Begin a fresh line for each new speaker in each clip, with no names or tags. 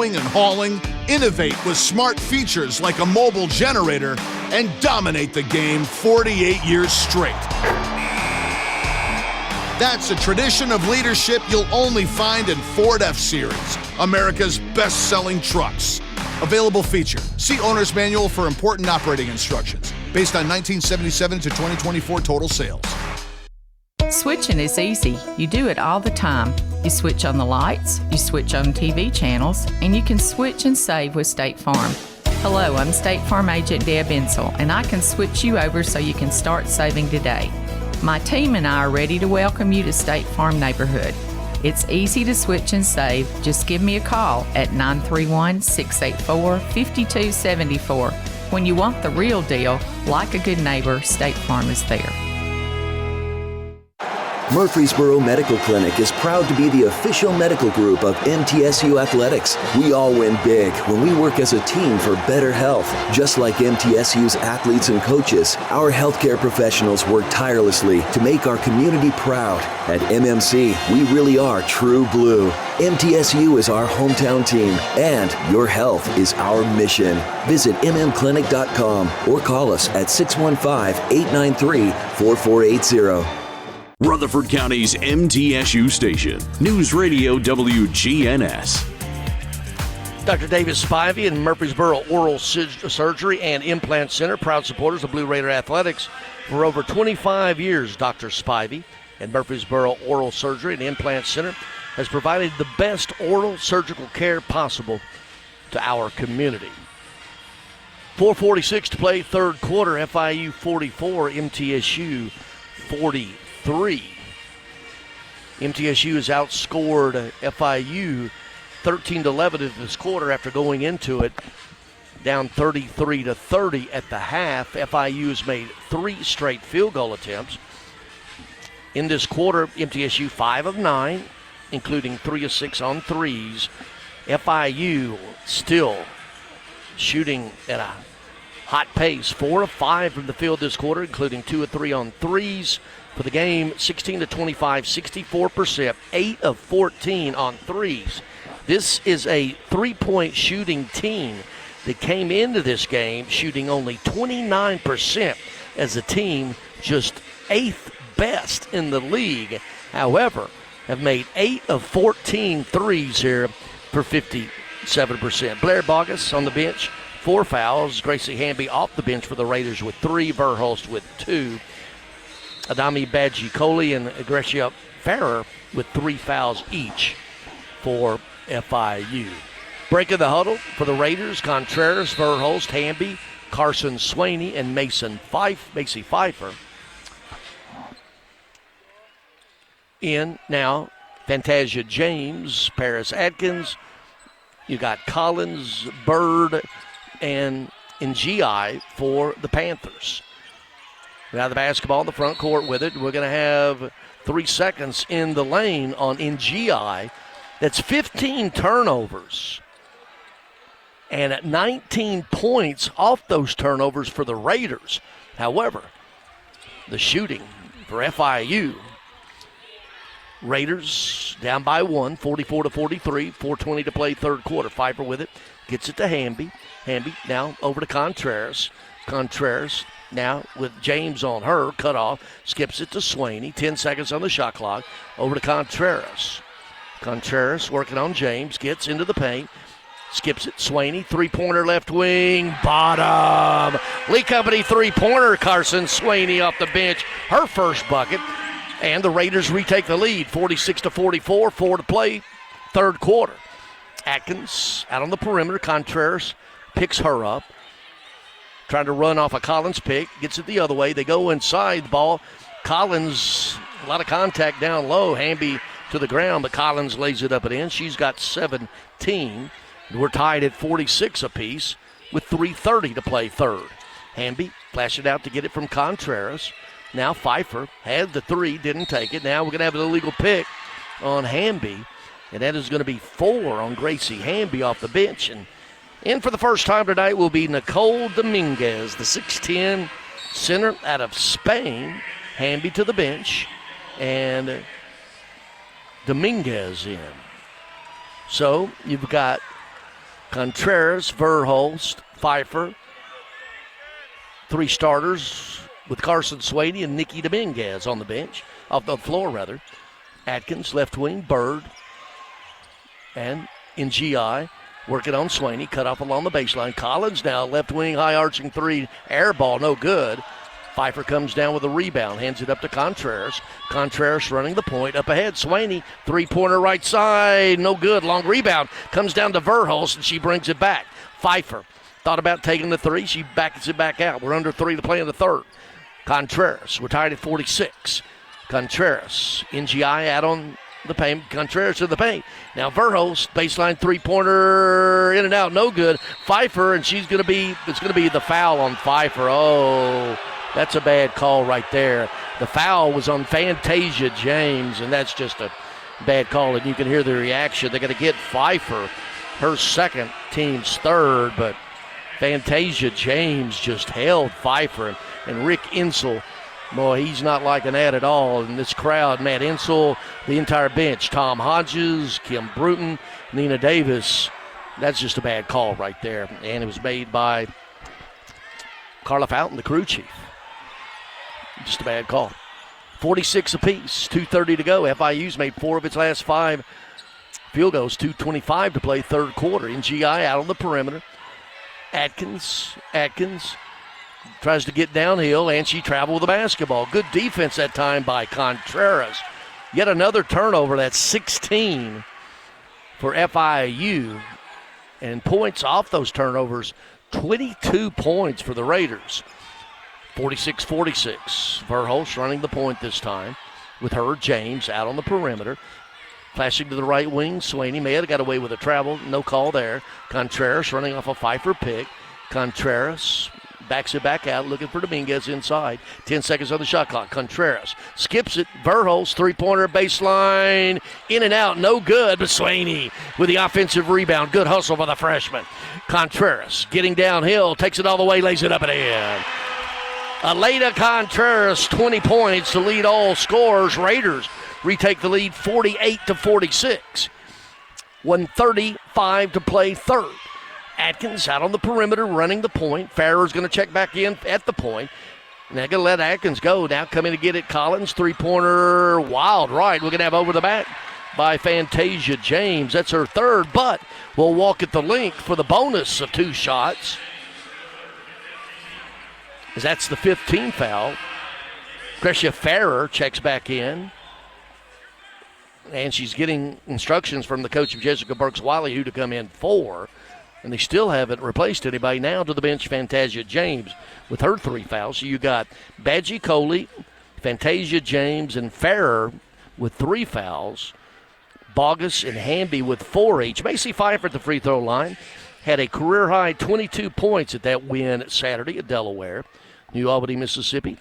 hauling and hauling, innovate with smart features like a mobile generator, and dominate the game 48 years straight. That's a tradition of leadership you'll only find in Ford F-Series, America's best-selling trucks. Available feature. See Owner's Manual for important operating instructions. Based on 1977 to 2024 total sales.
Switching is easy. You do it all the time. You switch on the lights, you switch on TV channels, and you can switch and save with State Farm. Hello, I'm State Farm Agent Deb Insel, and I can switch you over so you can start saving today. My team and I are ready to welcome you to State Farm Neighborhood. It's easy to switch and save. Just give me a call at 931-684-5274. When you want the real deal, like a good neighbor, State Farm is there.
Murfreesboro Medical Clinic is proud to be the official medical group of MTSU Athletics. We all win big when we work as a team for better health. Just like MTSU's athletes and coaches, our healthcare professionals work tirelessly to make our community proud. At MMC, we really are true blue. MTSU is our hometown team, and your health is our mission. Visit mmclinic.com or call us at 615-893-4480.
Rutherford County's MTSU station, News Radio WGNS.
Dr. Davis Spivey and Murfreesboro Oral Surgery and Implant Center, proud supporters of Blue Raider Athletics. For over 25 years, Dr. Spivey and Murfreesboro Oral Surgery and Implant Center has provided the best oral surgical care possible to our community. 4:46 to play, third quarter. FIU 44, MTSU 43. MTSU has outscored FIU 13-11 in this quarter after going into it down 33-30 at the half. FIU has made 3 straight field goal attempts. In this quarter, MTSU 5 of 9, including 3 of 6 on threes. FIU still shooting at a hot pace, 4 of 5 from the field this quarter, including 2 of 3 on threes. For the game, 16-25, 64%, 8 of 14 on threes. This is a three-point shooting team that came into this game shooting only 29% as a team, just 8th best in the league. However, have made 8 of 14 threes here for 57%. Blair Bogus on the bench, 4 fouls. Gracie Hamby off the bench for the Raiders with 3. Verhulst with 2. Adami Badji-Coley and Grecia Farrer with 3 fouls each for FIU. Breaking the huddle for the Raiders, Contreras, Verhulst, Hamby, Carson Swaney, and Macy Pfeiffer. In now, Fantasia James, Paris Atkins. You got Collins, Bird, and Ngi for the Panthers. We have the basketball in the front court with it. We're going to have 3 seconds in the lane on Ngi. That's 15 turnovers. And at 19 points off those turnovers for the Raiders. However, the shooting for FIU. Raiders down by 1, 44-43, 4:20 to play third quarter. Pfeiffer with it, gets it to Hamby. Hamby now over to Contreras. Contreras now with James on her, cut off, skips it to Swaney. 10 seconds on the shot clock. Over to Contreras. Contreras working on James, gets into the paint, skips it. Swaney, three-pointer left wing, bottom. Lee Company three-pointer, Carson Swaney off the bench, her first bucket. And the Raiders retake the lead, 46-44, 4 to play, third quarter. Atkins out on the perimeter. Contreras picks her up. Trying to run off a Collins pick, gets it the other way. They go inside the ball. Collins, a lot of contact down low. Hamby to the ground, but Collins lays it up and in. She's got 17. We're tied at 46 apiece with 3:30 to play third. Hamby flashed it out to get it from Contreras. Now Pfeiffer had the 3, didn't take it. Now we're going to have an illegal pick on Hamby, and that is going to be 4 on Gracie Hamby off the bench. And in for the first time tonight will be Nicole Dominguez, the 6'10 center out of Spain. Hamby to the bench, and Dominguez in. So you've got Contreras, Verhulst, Pfeiffer. 3 starters with Carson Swaney and Nikki Dominguez on the bench, off the floor rather. Atkins, left wing, Bird, and NGI working on Swaney, cut off along the baseline. Collins now, left wing, high arching 3, air ball, no good. Pfeiffer comes down with a rebound, hands it up to Contreras. Contreras running the point, up ahead, Swaney, 3-pointer right side, no good. Long rebound, comes down to Verhulst, and she brings it back. Pfeiffer thought about taking the 3, she backs it back out. We're under 3 to play in the third. Contreras, we're tied at 46. Contreras, NGI out on the paint. Contreras to the paint. Now Verhulst, baseline 3-pointer, in and out, no good. Pfeiffer, and it's going to be the foul on Pfeiffer. Oh, that's a bad call right there. The foul was on Fantasia James, and that's just a bad call, and you can hear the reaction. They're going to get Pfeiffer, her second, team's third, but Fantasia James just held Pfeiffer, and Rick Insel, boy, he's not liking that at all. And this crowd, Matt Insel, the entire bench, Tom Hodges, Kim Bruton, Nina Davis, that's just a bad call right there. And it was made by Carla Fountain, the crew chief. Just a bad call. 46 apiece, 2:30 to go. FIU's made 4 of its last 5 field goals, 2:25 to play third quarter. NGI out on the perimeter. Atkins tries to get downhill, and she traveled with the basketball. Good defense that time by Contreras. Yet another turnover, that's 16 for FIU. And points off those turnovers, 22 points for the Raiders. 46-46. Verhulst running the point this time with her, James, out on the perimeter. Flashing to the right wing, Swaney may have got away with a travel. No call there. Contreras running off a Pfeiffer pick. Contreras backs it back out, looking for Dominguez inside. 10 seconds on the shot clock. Contreras skips it. Verhulst, 3-pointer baseline. In and out, no good. But Swaney with the offensive rebound. Good hustle by the freshman. Contreras getting downhill, takes it all the way, lays it up and in. Aleda Contreras, 20 points to lead all scorers. Raiders retake the lead 48-46. 1:35 to play third. Atkins out on the perimeter running the point. Farrer's going to check back in at the point. Now going to let Atkins go. Now coming to get it, Collins. 3-pointer, wild right. We're going to have over the back by Fantasia James. That's her third, but we'll walk at the link for the bonus of 2 shots. As that's the 15th foul. Crescia Farrer checks back in. And she's getting instructions from the coach of Jessica Burks-Wiley who to come in for. And they still haven't replaced anybody. Now to the bench, Fantasia James with her 3 fouls. So you got Badgie Coley, Fantasia James, and Farrer with 3 fouls. Bogus and Hamby with 4 each. Macy Pfeiffer at the free throw line had a career-high 22 points at that win Saturday at Delaware. New Albany, Mississippi.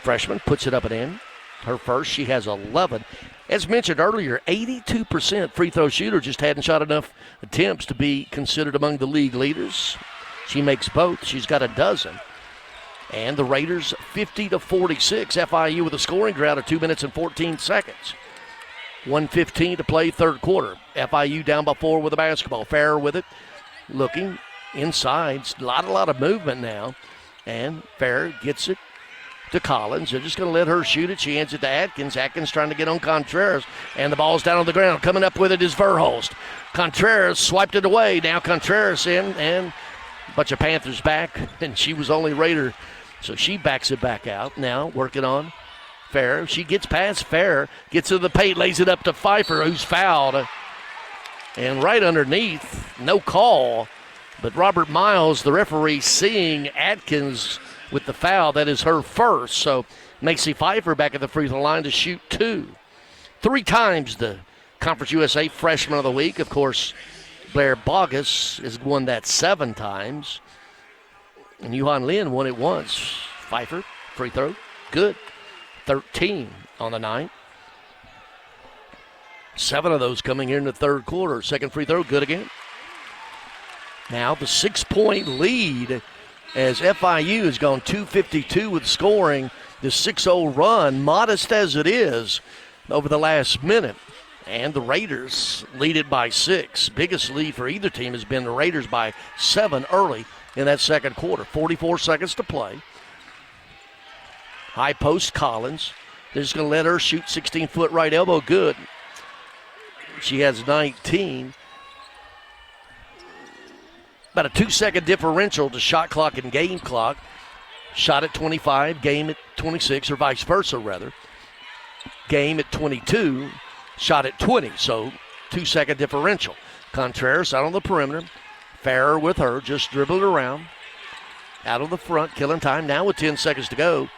Freshman puts it up and in. Her first, she has 11. As mentioned earlier, 82% free throw shooter, just hadn't shot enough attempts to be considered among the league leaders. She makes both. She's got a dozen. And the Raiders 50-46. FIU with a scoring drought of 2 minutes and 14 seconds. 1:15 to play third quarter. FIU down by 4 with the basketball. Farrer with it, looking inside. A lot of movement now. And Farrer gets it to Collins. They're just going to let her shoot it. She hands it to Atkins. Atkins trying to get on Contreras. And the ball's down on the ground. Coming up with it is Verhulst. Contreras swiped it away. Now Contreras in, and a bunch of Panthers back. And she was only Raider, so she backs it back out. Now working on Farrer. She gets past Farrer, gets to the paint, lays it up to Pfeiffer, who's fouled. And right underneath, no call. But Robert Miles, the referee, seeing Atkins with the foul, that is her first. So Macy Pfeiffer back at the free throw line to shoot 2. 3 times the Conference USA Freshman of the Week. Of course, Blair Bogus has won that 7 times. And Yuhan Lin won it once. Pfeiffer, free throw, good. 13 on the night. 7 of those coming here in the third quarter. Second free throw, good again. Now the 6-point lead as FIU has gone 252 with scoring. The 6-0 run, modest as it is, over the last minute. And the Raiders lead it by 6. Biggest lead for either team has been the Raiders by 7 early in that second quarter. 44 seconds to play. High post Collins. They're just going to let her shoot 16-foot right elbow. Good. She has 19. About a 2-second differential to shot clock and game clock. Shot at 25, game at 26, or vice versa, rather. Game at 22, shot at 20, so 2-second differential. Contreras out on the perimeter. Farrer with her, just dribbling around. Out of the front, killing time now with 10 seconds to go.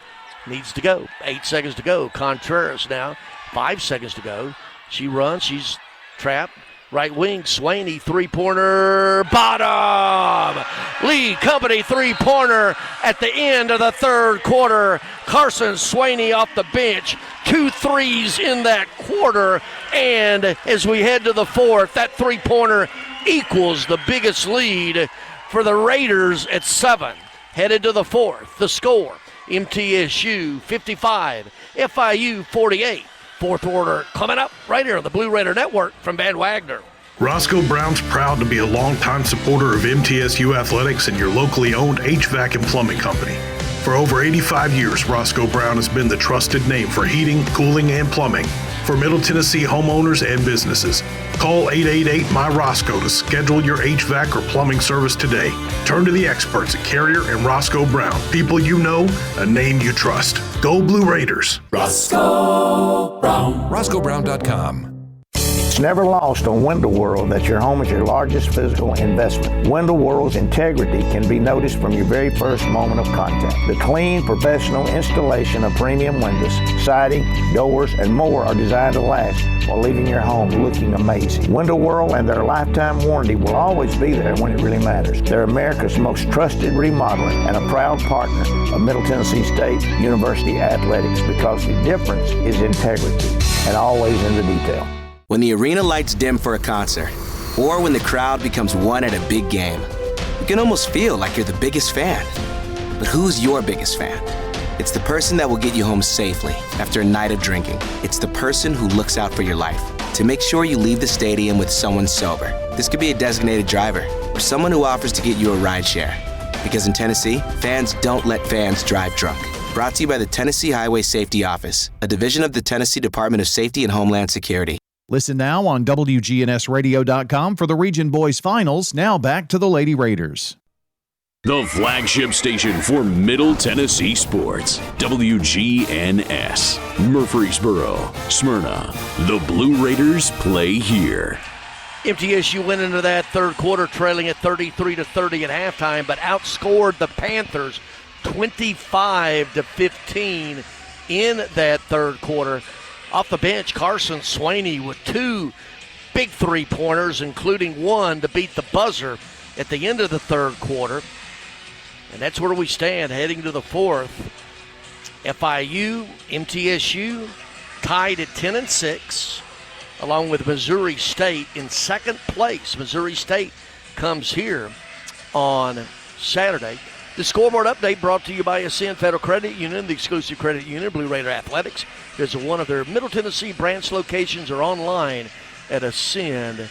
Needs to go. 8 seconds to go. Contreras now, 5 seconds to go. She runs, she's trapped. Right wing, Swaney, three-pointer, bottom! Lee Company three-pointer at the end of the third quarter. Carson Swaney off the bench. 2 threes in that quarter. And as we head to the fourth, that three-pointer equals the biggest lead for the Raiders at 7. Headed to the fourth, the score, MTSU 55, FIU 48. Fourth order coming up right here on the Blue Raider Network from Van Wagner.
Roscoe Brown's proud to be a longtime supporter of MTSU athletics and your locally owned HVAC and plumbing company. For over 85 years, Roscoe Brown has been the trusted name for heating, cooling, and plumbing for Middle Tennessee homeowners and businesses. Call 888-MY-ROSCOE to schedule your HVAC or plumbing service today. Turn to the experts at Carrier and Roscoe Brown. People you know, a name you trust. Go Blue Raiders.
Roscoe Brown. RoscoeBrown.com.
It's never lost on Window World that your home is your largest physical investment. Window World's integrity can be noticed from your very first moment of contact. The clean, professional installation of premium windows, siding, doors, and more are designed to last while leaving your home looking amazing. Window World and their lifetime warranty will always be there when it really matters. They're America's most trusted remodeler and a proud partner of Middle Tennessee State University Athletics because the difference is integrity and always in the detail.
When the arena lights dim for a concert, or when the crowd becomes one at a big game, you can almost feel like you're the biggest fan. But who's your biggest fan? It's the person that will get you home safely after a night of drinking. It's the person who looks out for your life to make sure you leave the stadium with someone sober. This could be a designated driver or someone who offers to get you a ride share. Because in Tennessee, fans don't let fans drive drunk. Brought to you by the Tennessee Highway Safety Office, a division of the Tennessee Department of Safety and Homeland Security.
Listen now on WGNSradio.com for the Region Boys Finals. Now back to the Lady Raiders.
The flagship station for Middle Tennessee sports. WGNS. Murfreesboro, Smyrna. The Blue Raiders play here.
MTSU went into that third quarter trailing at 33-30 at halftime, but outscored the Panthers 25-15 in that third quarter. Off the bench, Carson Swaney with 2 big three-pointers, including one to beat the buzzer at the end of the third quarter. And that's where we stand heading to the fourth. FIU, MTSU tied at 10-6, along with Missouri State in second place. Missouri State comes here on Saturday. The scoreboard update brought to you by Ascend Federal Credit Union, the exclusive credit union, Blue Raider Athletics. There's one of their Middle Tennessee branch locations or online at ascend.org.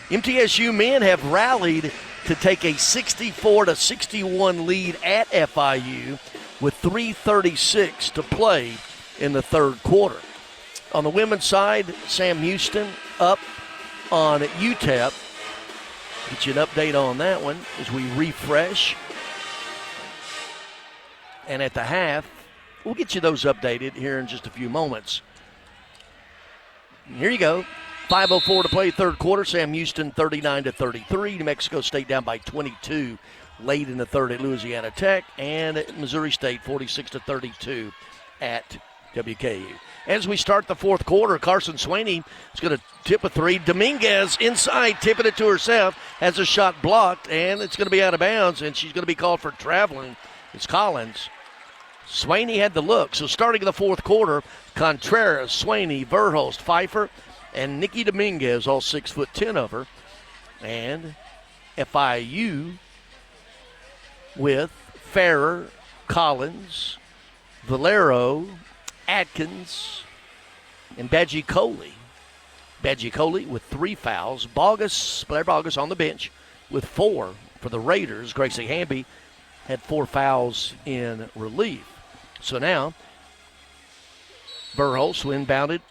MTSU men have rallied to take a 64-61 lead at FIU with 3:36 to play in the third quarter. On the women's side, Sam Houston up on UTEP. Get you an update on that one as we refresh. And at the half, we'll get you those updated here in just a few moments. Here you go. 5:04 to play third quarter. Sam Houston 39-33. New Mexico State down by 22 late in the third at Louisiana Tech. And Missouri State 46-32 at WKU. As we start the fourth quarter, Carson Swaney is going to tip a three. Dominguez inside, tipping it to herself, has a shot blocked, and it's going to be out of bounds, and she's going to be called for traveling. It's Collins. Swaney had the look. So starting in the fourth quarter, Contreras, Swaney, Verhulst, Pfeiffer, and Nikki Dominguez, all 6'10" of her. And FIU with Farrer, Collins, Valero, Atkins, and Badgie Coley. Badgie Coley with 3 fouls. Blair Bogus on the bench with 4 for the Raiders. Gracie Hamby had 4 fouls in relief. So now, Verhulst inbounded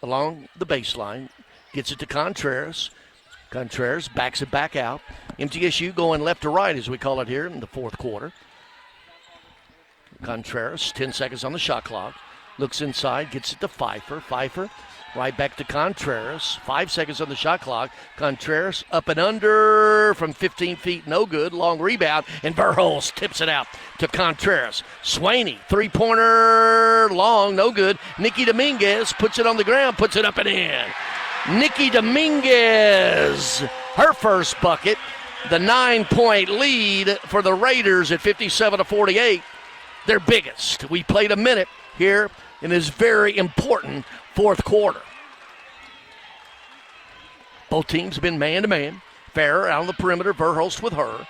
along the baseline, gets it to Contreras. Contreras backs it back out. MTSU going left to right, as we call it here in the fourth quarter. Contreras, 10 seconds on the shot clock. Looks inside, gets it to Pfeiffer. Pfeiffer right back to Contreras. 5 seconds on the shot clock. Contreras up and under from 15 feet, no good. Long rebound, and Verhulst tips it out to Contreras. Swaney, three-pointer, long, no good. Nikki Dominguez puts it on the ground, puts it up and in. Nikki Dominguez, her first bucket. The 9-point lead for the Raiders at 57-48. Their biggest. We played a minute here in this very important fourth quarter. Both teams have been man-to-man. Farrer out on the perimeter, Verhulst with her.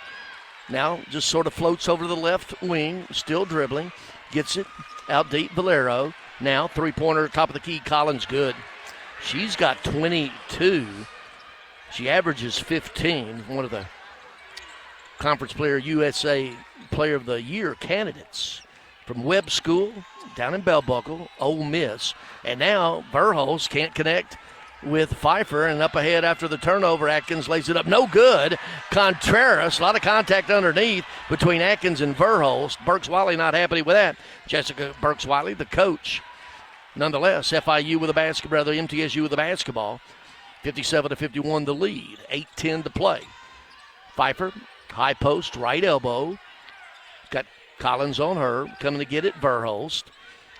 Now just sort of floats over to the left wing, still dribbling. Gets it out deep, Valero. Now three-pointer, top of the key, Collins good. She's got 22. She averages 15. One of the Conference Player USA Player of the Year candidates from Webb School down in Bell Buckle, Ole Miss. And now Verhulst can't connect with Pfeiffer, and up ahead after the turnover, Atkins lays it up. No good. Contreras, a lot of contact underneath between Atkins and Verhulst. Burks-Wiley not happy with that. Jessica Burks-Wiley, the coach. Nonetheless, FIU with a basketball, rather MTSU with a basketball. 57-51 the lead. 8:10 to play. Pfeiffer, high post, right elbow. Got Collins on her, coming to get it, Verhulst.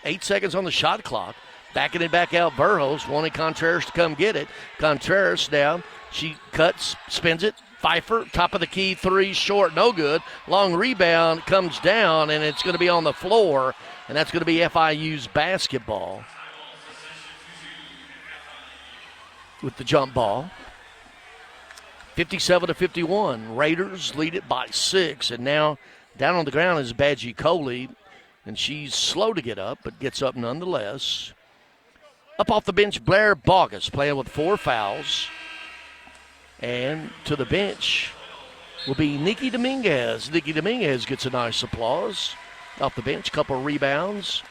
8 seconds on the shot clock. Backing it back out, Verhulst, wanting Contreras to come get it. Contreras down. She cuts, spins it. Pfeiffer, top of the key, 3, short, no good. Long rebound, comes down, and it's going to be on the floor, and that's going to be FIU's basketball with the jump ball. 57-51. Raiders lead it by 6, and now down on the ground is Badgie Coley, and she's slow to get up, but gets up nonetheless. Up off the bench, Blair Bogus playing with 4 fouls. And to the bench will be Nikki Dominguez. Nikki Dominguez gets a nice applause. Off the bench, couple rebounds,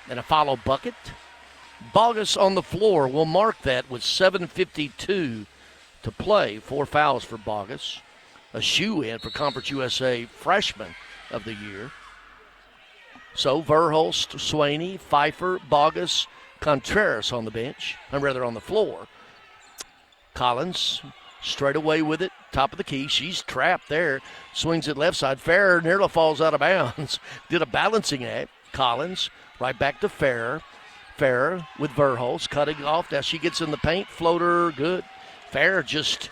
and a follow bucket. Bogus on the floor will mark that with 7:52 to play. 4 fouls for Bogus. A shoe-in for Conference USA Freshman of the Year. So Verhulst, Swaney, Pfeiffer, Bogus, Contreras on the bench, or rather on the floor. Collins straight away with it, top of the key. She's trapped there. Swings it left side. Farrer nearly falls out of bounds. Did a balancing act. Collins right back to Farrer. Farrer with Verhulst cutting off. Now she gets in the paint. Floater good. Farrer just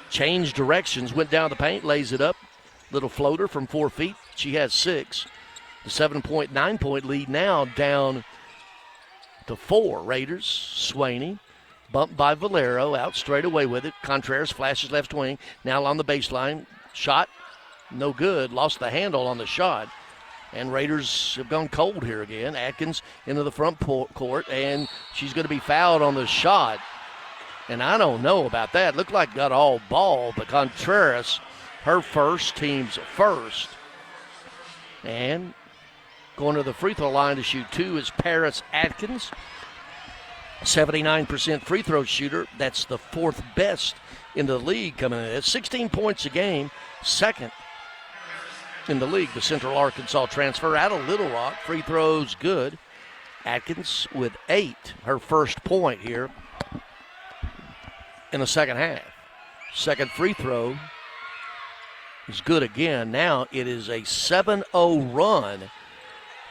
changed directions, went down the paint, lays it up. Little floater from 4 feet. She has 6. The 9-point lead now down to 4. Raiders. Swaney. Bumped by Valero, out straight away with it. Contreras flashes left wing. Now on the baseline. Shot, no good. Lost the handle on the shot. And Raiders have gone cold here again. Atkins into the front court, and she's going to be fouled on the shot. And I don't know about that. Looked like got all ball, but Contreras, her first, team's first. And going to the free throw line to shoot 2 is Paris Atkins. 79% free throw shooter. That's the 4th best in the league coming in. 16 points a game, 2nd in the league. The Central Arkansas transfer out of Little Rock. Free throws good. Atkins with 8, her first point here in the second half. Second free throw is good again. Now it is a 7-0 run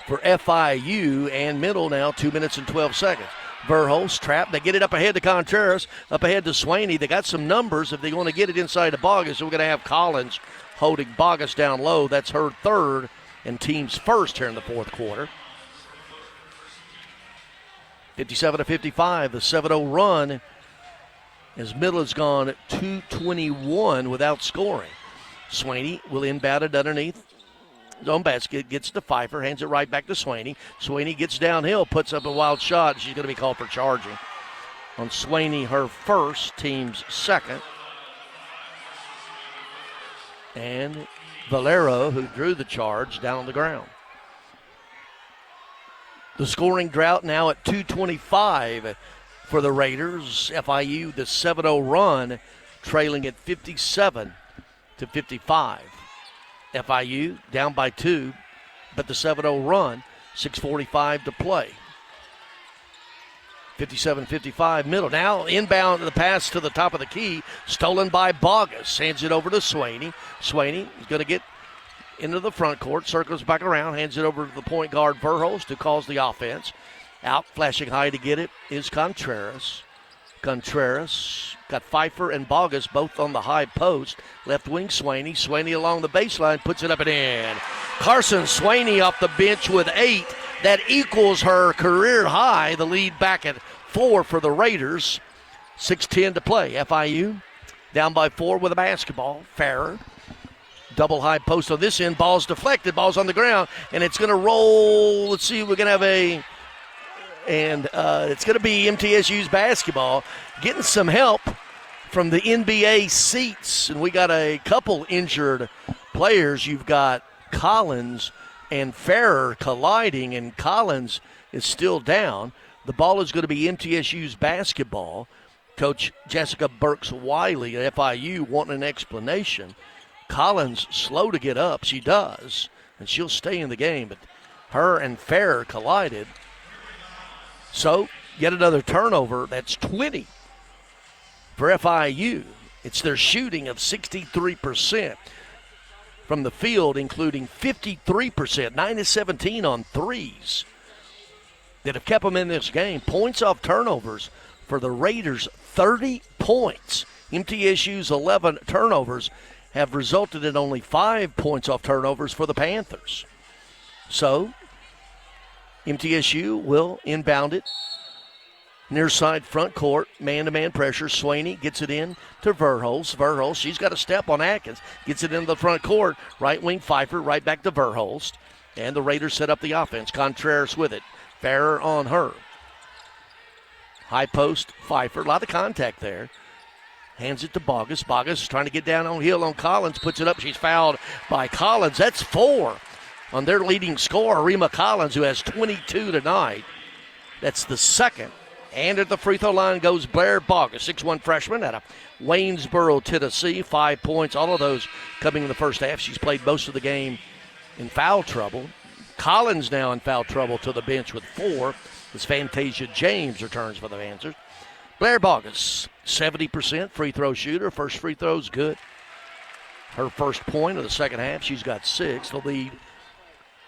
for FIU, and middle now 2 minutes and 12 seconds. Verhulst trap. They get it up ahead to Contreras, up ahead to Swaney. They got some numbers if they want to get it inside to Bogus. So we're going to have Collins holding Bogus down low. That's her 3rd and team's first here in the fourth quarter. 57-55, the 7-0 run as middle has gone 2:21 without scoring. Swaney will inbound it underneath. own basket, gets to Pfeiffer, hands it right back to Swaney. Swaney gets downhill, puts up a wild shot. She's going to be called for charging. On Swaney, her first, team's second. And Valero, who drew the charge, down on the ground. The scoring drought now at 2:25 for the Raiders. FIU, the 7-0 run, trailing at 57-55. FIU down by 2, but the 7-0 run, 6:45 to play. 57-55 middle. Now inbound the pass to the top of the key, stolen by Bogus. Hands it over to Swaney. Swaney is going to get into the front court, circles back around, hands it over to the point guard Verhulst, who calls the offense. Out, flashing high to get it is Contreras. Contreras got Pfeiffer and Bogus both on the high post. Left wing Swaney. Swaney along the baseline, puts it up and in. Carson Swaney off the bench with 8. That equals her career high. The lead back at 4 for the Raiders. 6:10 to play. FIU down by 4 with a basketball. Farrer. Double high post on this end. Ball's deflected. Ball's on the ground. And it's going to roll. Let's see. We're going to have a... And it's going to be MTSU's basketball. Getting some help from the NBA seats. And we got a couple injured players. You've got Collins and Farrer colliding, and Collins is still down. The ball is going to be MTSU's basketball. Coach Jessica Burks-Wiley at FIU wanting an explanation. Collins slow to get up. She does, and she'll stay in the game. But her and Farrer collided. So, yet another turnover. That's 20 for FIU. It's their shooting of 63% from the field, including 53%, 9-17 on threes that have kept them in this game. Points off turnovers for the Raiders, 30 points. MTSU's 11 turnovers have resulted in only 5 points off turnovers for the Panthers. So, MTSU will inbound it. Near side front court, man-to-man pressure. Swaney gets it in to Verhulst. Verhulst, she's got a step on Atkins. Gets it into the front court. Right wing Pfeiffer, right back to Verhulst. And the Raiders set up the offense. Contreras with it. Farrer on her. High post, Pfeiffer. A lot of contact there. Hands it to Bogus. Bogus is trying to get down on heel on Collins. Puts it up. She's fouled by Collins. That's 4 on their leading scorer, Rima Collins, who has 22 tonight. That's the second. And at the free throw line goes Blair Bogus, 6'1 freshman out of Waynesboro, Tennessee. 5 points, all of those coming in the first half. She's played most of the game in foul trouble. Collins now in foul trouble to the bench with 4. As Fantasia James returns for the Panthers. Blair Bogus, 70% free throw shooter. First free throw's good. Her first point of the second half, she's got 6. The lead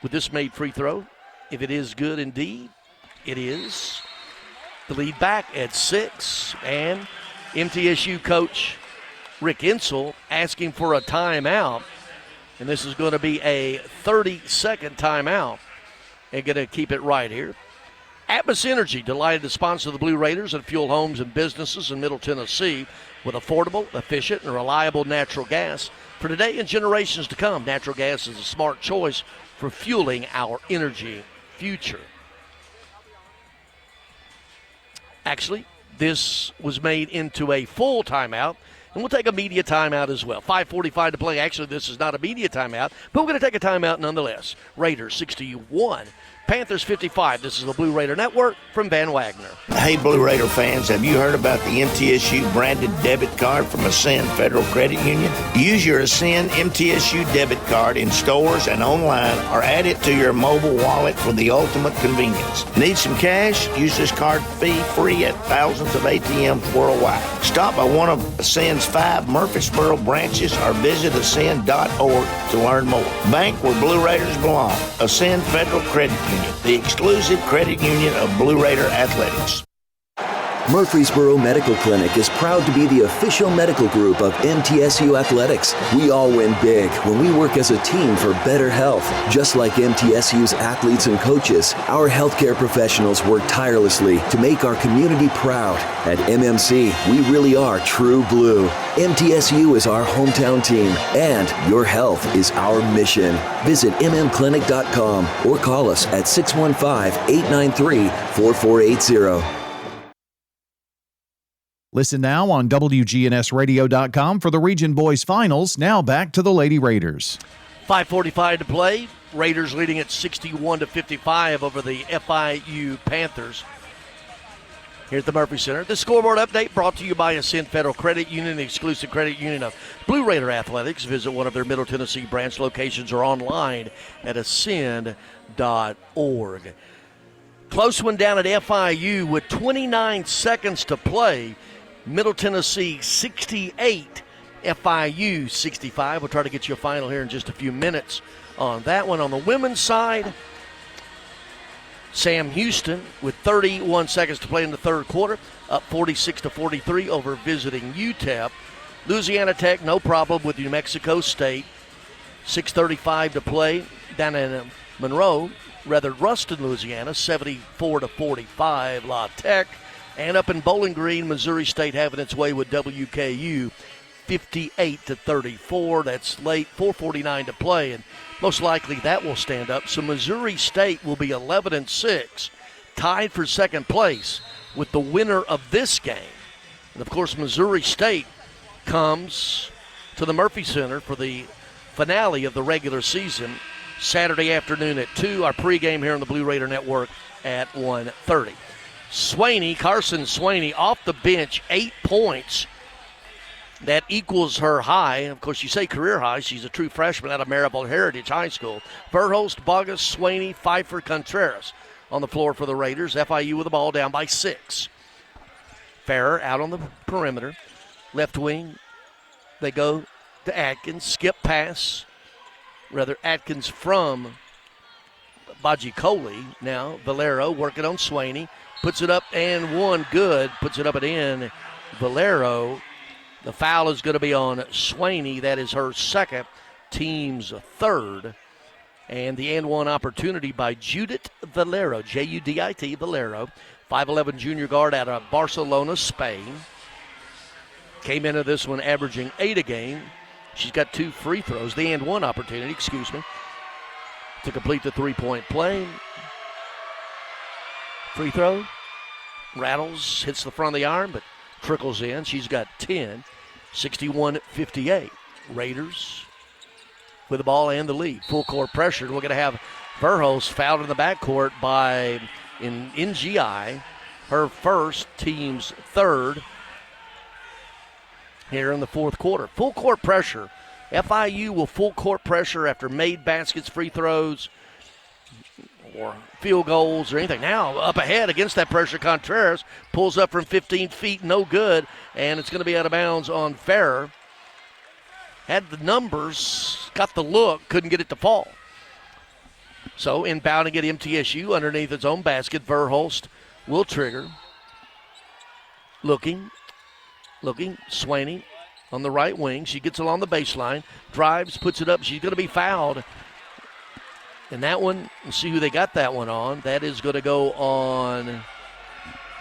with this made free throw, if it is good indeed, it is. The lead back at 6, and MTSU coach Rick Insel asking for a timeout, and this is going to be a 30-second timeout, and going to keep it right here. Atmos Energy, delighted to sponsor the Blue Raiders and fuel homes and businesses in Middle Tennessee with affordable, efficient, and reliable natural gas. For today and generations to come, natural gas is a smart choice for fueling our energy future. Actually, this was made into a full timeout, and we'll take a media timeout as well. 5:45 to play. Actually, this is not a media timeout, but we're going to take a timeout nonetheless. Raiders 61, Panthers 55. This is the Blue Raider Network from Van Wagner.
Hey, Blue Raider fans, have you heard about the MTSU branded debit card from Ascend Federal Credit Union? Use your Ascend MTSU debit card in stores and online, or add it to your mobile wallet for the ultimate convenience. Need some cash? Use this card fee-free at thousands of ATMs worldwide. Stop by one of Ascend's 5 Murfreesboro branches or visit ascend.org to learn more. Bank where Blue Raiders belong. Ascend Federal Credit Union, the exclusive credit union of Blue Raider athletics.
Murfreesboro Medical Clinic is proud to be the official medical group of MTSU Athletics. We all win big when we work as a team for better health. Just like MTSU's athletes and coaches, our healthcare professionals work tirelessly to make our community proud. At MMC, we really are true blue. MTSU is our hometown team, and your health is our mission. Visit mmclinic.com or call us at 615-893-4480.
Listen now on WGNSradio.com for the Region Boys Finals. Now back to the Lady Raiders.
5:45 to play. Raiders leading at 61-55 over the FIU Panthers here at the Murphy Center. The scoreboard update brought to you by Ascend Federal Credit Union, the exclusive credit union of Blue Raider Athletics. Visit one of their Middle Tennessee branch locations or online at ascend.org. Close one down at FIU with 29 seconds to play. Middle Tennessee 68, FIU 65. We'll try to get you a final here in just a few minutes on that one. On the women's side, Sam Houston with 31 seconds to play in the third quarter, up 46-43 over visiting UTEP. Louisiana Tech, no problem with New Mexico State. 6:35 to play down in Ruston, Louisiana, 74-45. La Tech. And up in Bowling Green, Missouri State having its way with WKU, 58-34. That's late, 4:49 to play, and most likely that will stand up. So Missouri State will be 11-6, tied for second place with the winner of this game. And of course, Missouri State comes to the Murphy Center for the finale of the regular season Saturday afternoon at 2. Our pregame here on the Blue Raider Network at 1:30. Carson Swaney off the bench, 8 points. That equals her high. Of course, you say career high. She's a true freshman out of Maribel Heritage High School. Verhulst, Bogus, Swaney, Pfeiffer, Contreras on the floor for the Raiders. FIU with the ball down by 6. Farrer out on the perimeter. Left wing, they go to Atkins. Skip pass. Atkins from Bajikoli. Now Valero working on Swaney. Puts it up and one good. Puts it up and in. Valero. The foul is going to be on Swaney. That is her second, team's third. And the and one opportunity by Judith Valero, Judit Valero, 5'11 junior guard out of Barcelona, Spain. Came into this one averaging 8 a game. She's got 2 free throws, the and one opportunity, to complete the three-point play. Free throw, rattles, hits the front of the iron, but trickles in. She's got 10, 61-58. Raiders with the ball and the lead. Full court pressure. We're going to have Verhulst fouled in the backcourt by NGI, her first, team's third here in the fourth quarter. Full court pressure. FIU will full court pressure after made baskets, free throws, or field goals or anything. Now up ahead against that pressure, Contreras pulls up from 15 feet, no good, and it's going to be out of bounds on Farrer. Had the numbers, got the look, couldn't get it to fall. So inbounding at MTSU underneath its own basket, Verhulst will trigger. Looking, Swaney on the right wing. She gets along the baseline, drives, puts it up. She's going to be fouled. And that one, let's see who they got that one on. That is going to go on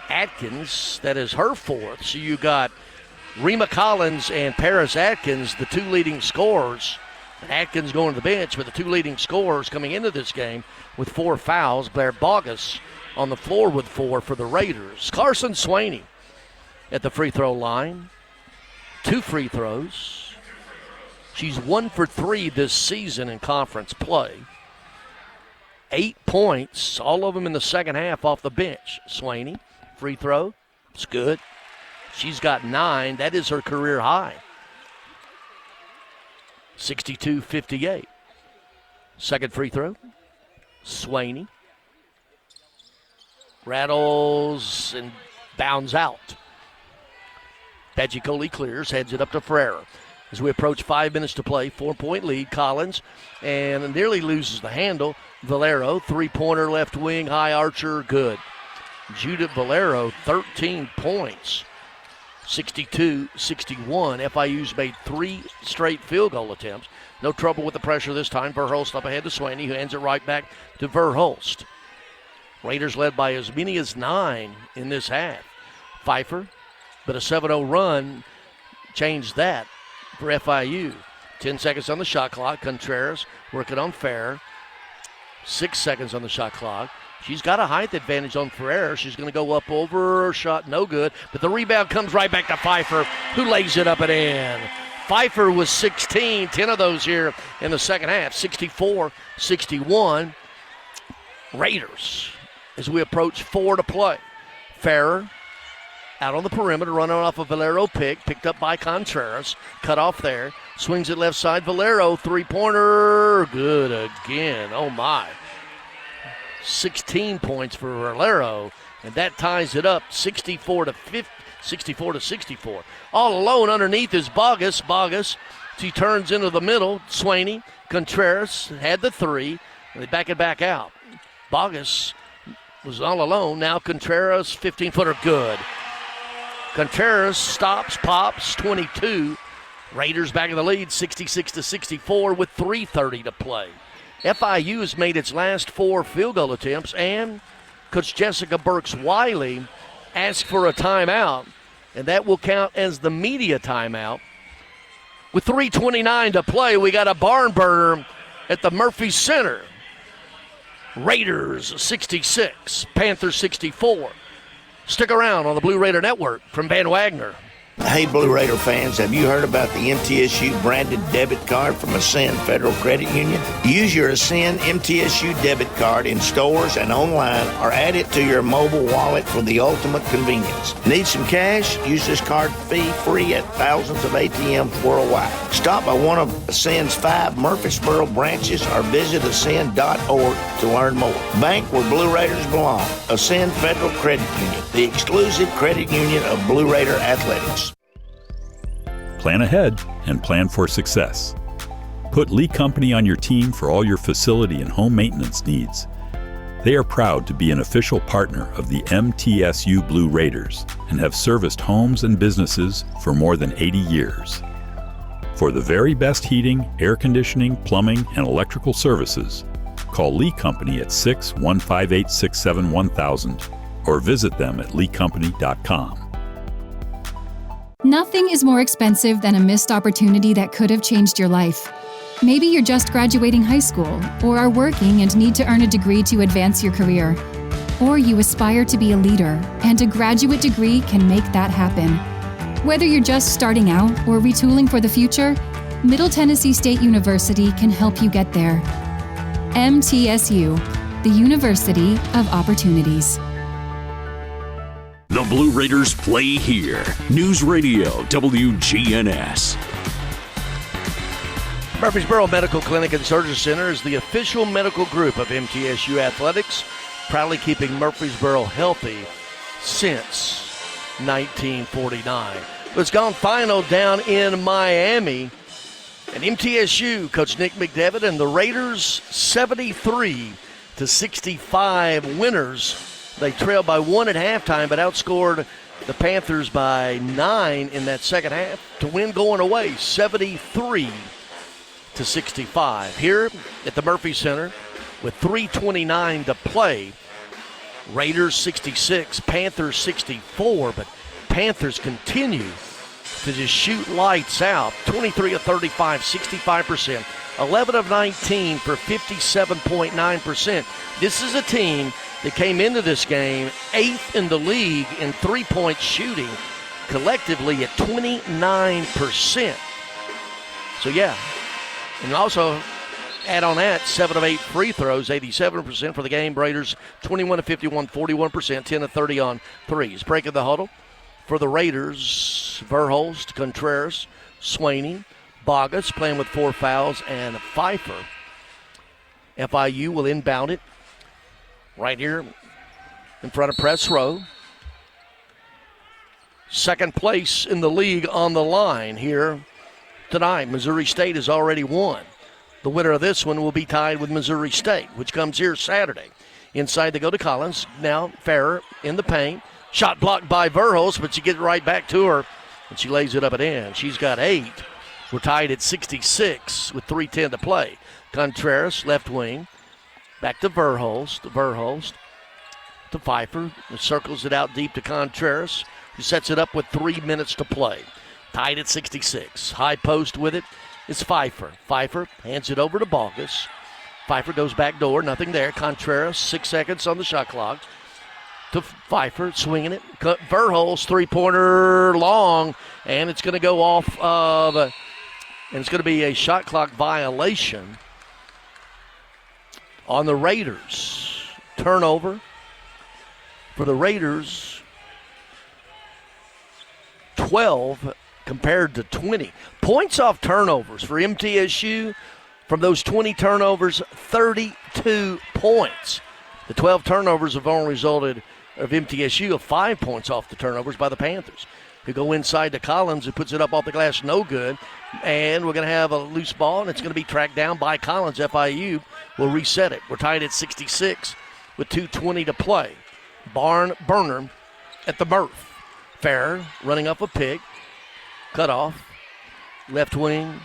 Atkins. That is her fourth. So you got Rima Collins and Paris Atkins, the 2 leading scorers. And Atkins going to the bench, but the 2 leading scorers coming into this game with 4 fouls. Blair Bogus on the floor with 4 for the Raiders. Carson Swaney at the free throw line. 2 free throws. She's 1 for 3 this season in conference play. 8 points, all of them in the second half off the bench. Swaney, free throw, it's good. She's got 9. That is her career high. 62-58. Second free throw, Swaney. Rattles and bounds out. Bajikoli clears, heads it up to Ferreira. As we approach 5 minutes to play, 4-point lead, Collins, and nearly loses the handle. Valero, 3-pointer, left wing, high archer, good. Judith Valero, 13 points. 62-61. FIU's made 3 straight field goal attempts. No trouble with the pressure this time. Verhulst up ahead to Swaney, who hands it right back to Verhulst. Raiders led by as many as 9 in this half. Pfeiffer, but a 7-0 run changed that for FIU. 10 seconds on the shot clock. Contreras working on Fair. 6 seconds on the shot clock. She's got a height advantage on Ferrer. She's going to go up over her shot, no good. But the rebound comes right back to Pfeiffer, who lays it up and in. Pfeiffer was 16, 10 of those here in the second half. 64-61. Raiders as we approach 4 to play. Ferrer out on the perimeter, running off a Valero picked up by Contreras. Cut off there. Swings it left side. Valero, three-pointer. Good again. Oh, my. 16 points for Valero, and that ties it up 64-64. All alone underneath is Bogus. She turns into the middle. Swaney, Contreras had the 3. And they back it back out. Bogus was all alone. Now Contreras, 15-footer, good. Contreras stops, pops, 22. Raiders back in the lead, 66-64 with 3:30 to play. FIU has made its last 4 field goal attempts, and Coach Jessica Burks-Wiley asked for a timeout, and that will count as the media timeout. With 3:29 to play, we got a barn burner at the Murphy Center. Raiders 66, Panthers 64. Stick around on the Blue Raider Network from Van Wagner.
Hey, Blue Raider fans, have you heard about the MTSU branded debit card from Ascend Federal Credit Union? Use your Ascend MTSU debit card in stores and online, or add it to your mobile wallet for the ultimate convenience. Need some cash? Use this card fee-free at thousands of ATMs worldwide. Stop by one of Ascend's 5 Murfreesboro branches or visit ascend.org to learn more. Bank where Blue Raiders belong. Ascend Federal Credit Union, the exclusive credit union of Blue Raider Athletics.
Plan ahead and plan for success. Put Lee Company on your team for all your facility and home maintenance needs. They are proud to be an official partner of the MTSU Blue Raiders and have serviced homes and businesses for more than 80 years. For the very best heating, air conditioning, plumbing, and electrical services, call Lee Company at 615-867-1000 or visit them at leecompany.com.
Nothing is more expensive than a missed opportunity that could have changed your life. Maybe you're just graduating high school, or are working and need to earn a degree to advance your career. Or you aspire to be a leader, and a graduate degree can make that happen. Whether you're just starting out or retooling for the future, Middle Tennessee State University can help you get there. MTSU, the University of Opportunities.
The Blue Raiders play here. News Radio WGNS.
Murfreesboro Medical Clinic and Surgery Center is the official medical group of MTSU Athletics, proudly keeping Murfreesboro healthy since 1949. It's gone final down in Miami. And MTSU, Coach Nick McDevitt and the Raiders, 73-65 winners. They trailed by 1 at halftime, but outscored the Panthers by 9 in that second half to win going away, 73-65. Here at the Murphy Center with 3:29 to play, Raiders 66, Panthers 64, but Panthers continue to just shoot lights out. 23 of 35, 65%. 11 of 19 for 57.9%. This is a team that came into this game 8th in the league in three-point shooting, collectively at 29%. So, yeah. And also add on that 7 of 8 free throws, 87% for the game. Raiders 21 of 51, 41%, 10 of 30 on threes. Breaking the huddle for the Raiders, Verhulst, Contreras, Swaney, Bogus playing with 4 fouls, and Pfeiffer. FIU will inbound it right here in front of press row. Second place in the league on the line here tonight. Missouri State has already won. The winner of this one will be tied with Missouri State, which comes here Saturday. Inside they go to Collins. Now Farrer in the paint. Shot blocked by Verhulst, but she gets right back to her, and she lays it up and in. She's got 8. We're tied at 66 with 3:10 to play. Contreras, left wing. Back to Verhulst. Verhulst to Pfeiffer. Circles it out deep to Contreras, who sets it up with 3 minutes to play. Tied at 66. High post with it is Pfeiffer. Pfeiffer hands it over to Bogus. Pfeiffer goes back door. Nothing there. Contreras, 6 seconds on the shot clock. To Pfeiffer, swinging it. Verhulst, three-pointer long, and it's going to go off of, and it's going to be a shot clock violation on the Raiders. Turnover for the Raiders, 12 compared to 20. Points off turnovers for MTSU. From those 20 turnovers, 32 points. The 12 turnovers have only resulted of MTSU of 5 points off the turnovers by the Panthers, who go inside to Collins, who puts it up off the glass, no good. And we're going to have a loose ball, and it's going to be tracked down by Collins. FIU will reset it. We're tied at 66 with 2:20 to play. Barn burner at the Murph. Farrer running up a pick. Cut off. Left wing.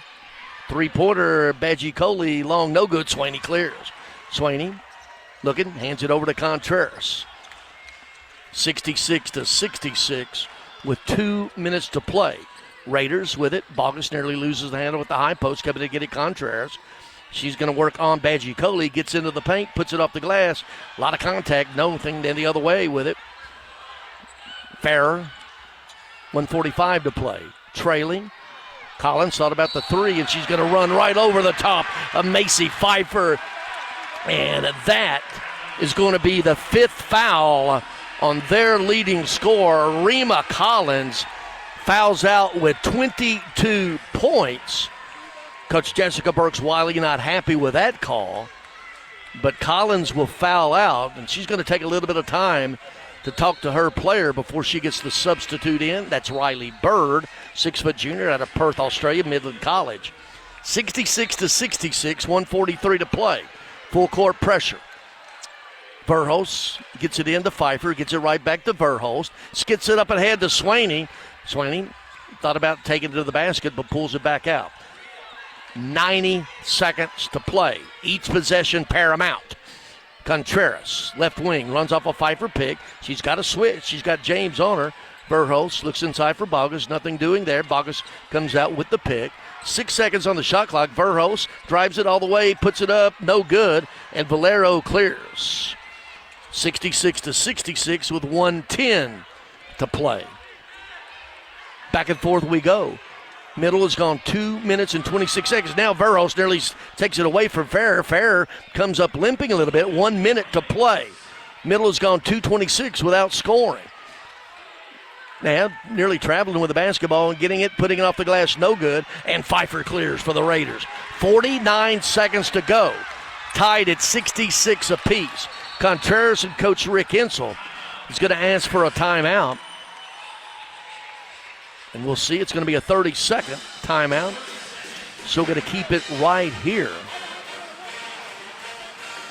Three-pointer, Badgie Coley, long, no good. Swaney clears. Swaney looking, hands it over to Contreras. 66-66 with 2 minutes to play. Raiders with it. Bogus nearly loses the handle with the high post, coming to get it Contreras. She's going to work on Badgie Coley, gets into the paint, puts it off the glass. A lot of contact, nothing any other way with it. Farrer, 1:45 to play. Trailing. Collins thought about the three, and she's going to run right over the top of Macy Pfeiffer. And that is going to be the 5th foul on their leading scorer. Rima Collins fouls out with 22 points. Coach Jessica Burks-Wiley not happy with that call, but Collins will foul out, and she's going to take a little bit of time to talk to her player before she gets the substitute in. That's Riley Bird, 6-foot junior out of Perth, Australia, Midland College. 66-66, 1:43 to play. Full court pressure. Verhulst gets it into Pfeiffer, gets it right back to Verhulst, skits it up ahead to Swaney. Swaney thought about taking it to the basket, but pulls it back out. 90 seconds to play. Each possession paramount. Contreras, left wing, runs off a Pfeiffer pick. She's got a switch. She's got James on her. Verhulst looks inside for Bogus. Nothing doing there. Bogus comes out with the pick. 6 seconds on the shot clock. Verhulst drives it all the way, puts it up, no good, and Valero clears. 66-66 with 1:10 to play. Back and forth we go. Middle has gone 2 minutes and 26 seconds. Now Verhulst nearly takes it away from Farrer. Farrer comes up limping a little bit. 1 minute to play. Middle has gone 2:26 without scoring. Now nearly traveling with the basketball and getting it, putting it off the glass, no good. And Pfeiffer clears for the Raiders. 49 seconds to go. Tied at 66 apiece. Contreras and Coach Rick Hensel is going to ask for a timeout. And we'll see. It's going to be a 30-second timeout. So we're going to keep it right here.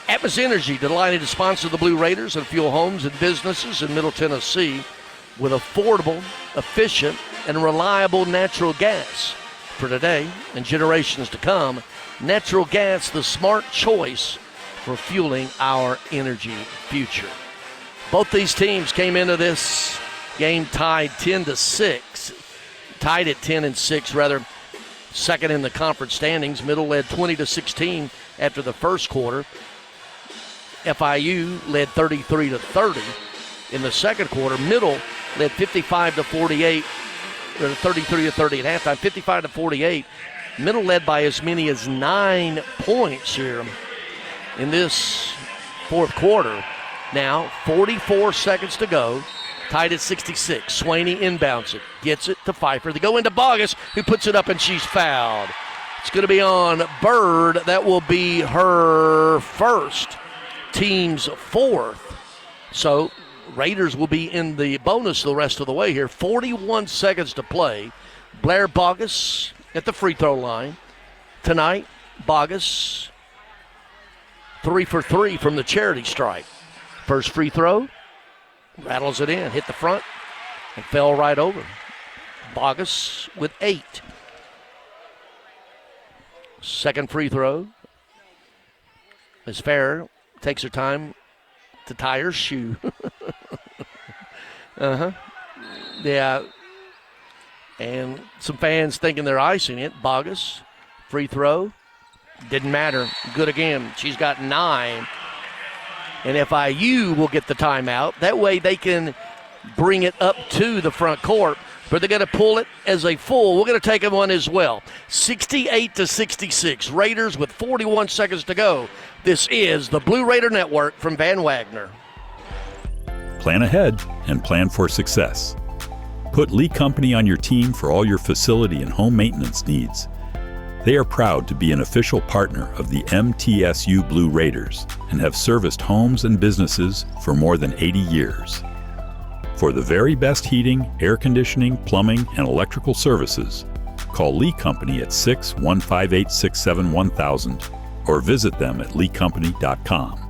Atmos Energy, delighted to sponsor the Blue Raiders and fuel homes and businesses in Middle Tennessee with affordable, efficient, and reliable natural gas. For today and generations to come, natural gas, the smart choice for fueling our energy future. Both these teams came into this game tied 10-6. Tied at 10-6, rather, second in the conference standings. Middle led 20-16 after the first quarter. FIU led 33-30 in the second quarter. Middle led 55-48, or 33-30 at halftime. 55-48. Middle led by as many as 9 points here in this fourth quarter. Now 44 seconds to go. Tied at 66. Swaney inbounds it. Gets it to Pfeiffer. They go into Bogus, who puts it up, and she's fouled. It's going to be on Bird. That will be her first, team's 4th. So Raiders will be in the bonus the rest of the way here. 41 seconds to play. Blair Bogus at the free throw line. Tonight, Bogus 3 for 3 from the charity stripe. First free throw, rattles it in, hit the front, and fell right over. Bogus with 8. Second free throw. Miss Farrer takes her time to tie her shoe. Yeah. And some fans thinking they're icing it. Bogus, free throw. Didn't matter. Good again. She's got 9. And FIU will get the timeout. That way they can bring it up to the front court. But they're going to pull it as a full. We're going to take one as well. 68-66. Raiders with 41 seconds to go. This is the Blue Raider Network from Van Wagner.
Plan ahead and plan for success. Put Lee Company on your team for all your facility and home maintenance needs. They are proud to be an official partner of the MTSU Blue Raiders and have serviced homes and businesses for more than 80 years. For the very best heating, air conditioning, plumbing, and electrical services, call Lee Company at 615-867-1000 or visit them at leecompany.com.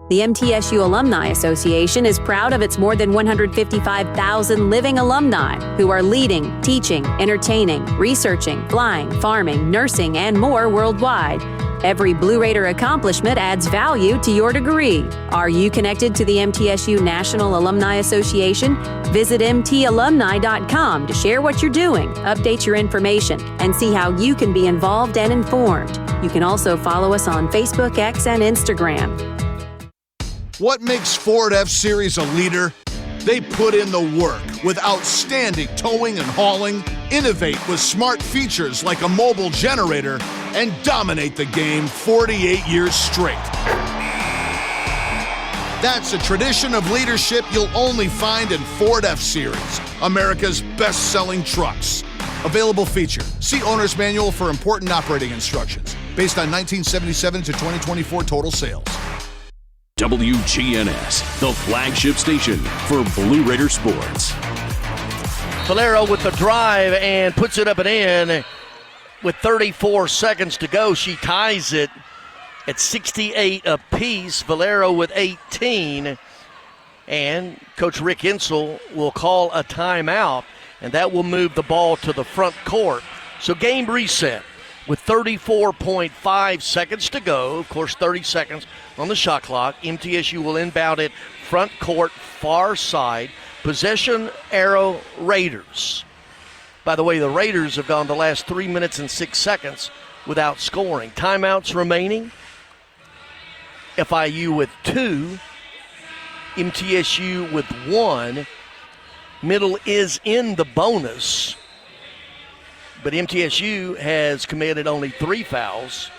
The MTSU Alumni Association is proud of its more than 155,000 living alumni who are leading, teaching, entertaining, researching, flying, farming, nursing, and more worldwide. Every Blue Raider accomplishment adds value to your degree. Are you connected to the MTSU National Alumni Association? Visit mtalumni.com to share what you're doing, update your information, and see how you can be involved and informed. You can also follow us on Facebook, X, and Instagram.
What makes Ford F-Series a leader? They put in the work with outstanding towing and hauling, innovate with smart features like a mobile generator, and dominate the game 48 years straight. That's a tradition of leadership you'll only find in Ford F-Series, America's best-selling trucks. Available feature. See Owner's Manual for important operating instructions. Based on 1977 to 2024 total sales.
WGNS, the flagship station for Blue Raider sports.
Valero with the drive and puts it up and in. With 34 seconds to go, she ties it at 68 apiece. Valero with 18. And Coach Rick Insel will call a timeout, and that will move the ball to the front court. So game reset with 34.5 seconds to go. Of course, 30 seconds on the shot clock. MTSU will inbound it front court, far side. Possession arrow Raiders. By the way, the Raiders have gone the last 3 minutes and 6 seconds without scoring. Timeouts remaining. FIU with 2. MTSU with 1. Middle is in the bonus. But MTSU has committed only 3 fouls.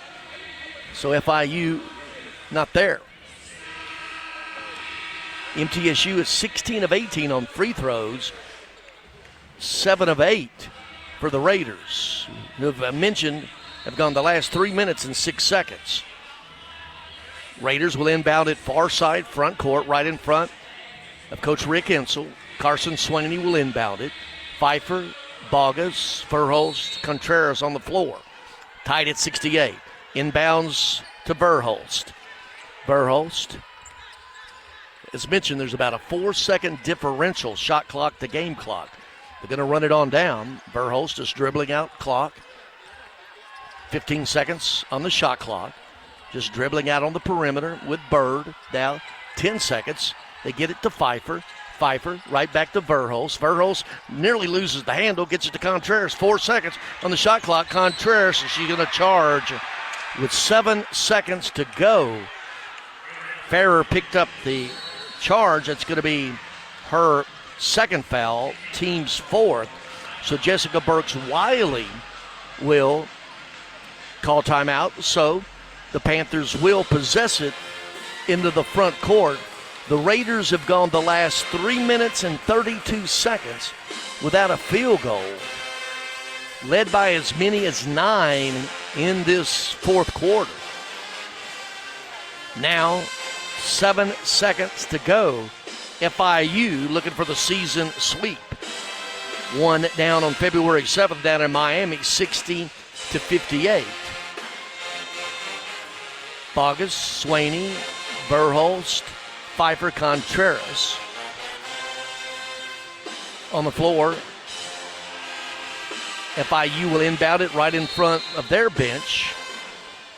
So FIU not there. MTSU is 16 of 18 on free throws. 7 of 8 for the Raiders, who I've mentioned have gone the last 3 minutes and 6 seconds. Raiders will inbound it far side, front court, right in front of Coach Rick Insel. Carson Swaney will inbound it. Pfeiffer, Bogus, Verhulst, Contreras on the floor. Tied at 68. Inbounds to Verhulst. Verhulst, as mentioned, there's about a 4-second differential shot clock to game clock. They're going to run it on down. Verhulst is dribbling out clock. 15 seconds on the shot clock. Just dribbling out on the perimeter with Bird. Now 10 seconds. They get it to Pfeiffer. Pfeiffer right back to Verhulst. Verhulst nearly loses the handle, gets it to Contreras. 4 seconds on the shot clock. Contreras, she's going to charge with 7 seconds to go. Farrer picked up the charge. That's going to be her second foul, team's 4th. So Jessica Burks-Wiley will call timeout. So the Panthers will possess it into the front court. The Raiders have gone the last 3 minutes and 32 seconds without a field goal, led by as many as 9 in this fourth quarter. Now 7 seconds to go. FIU looking for the season sweep. One down on February 7th down in Miami, 60-58. Bogus, Swaney, Verhulst, Pfeiffer, Contreras on the floor. FIU will inbound it right in front of their bench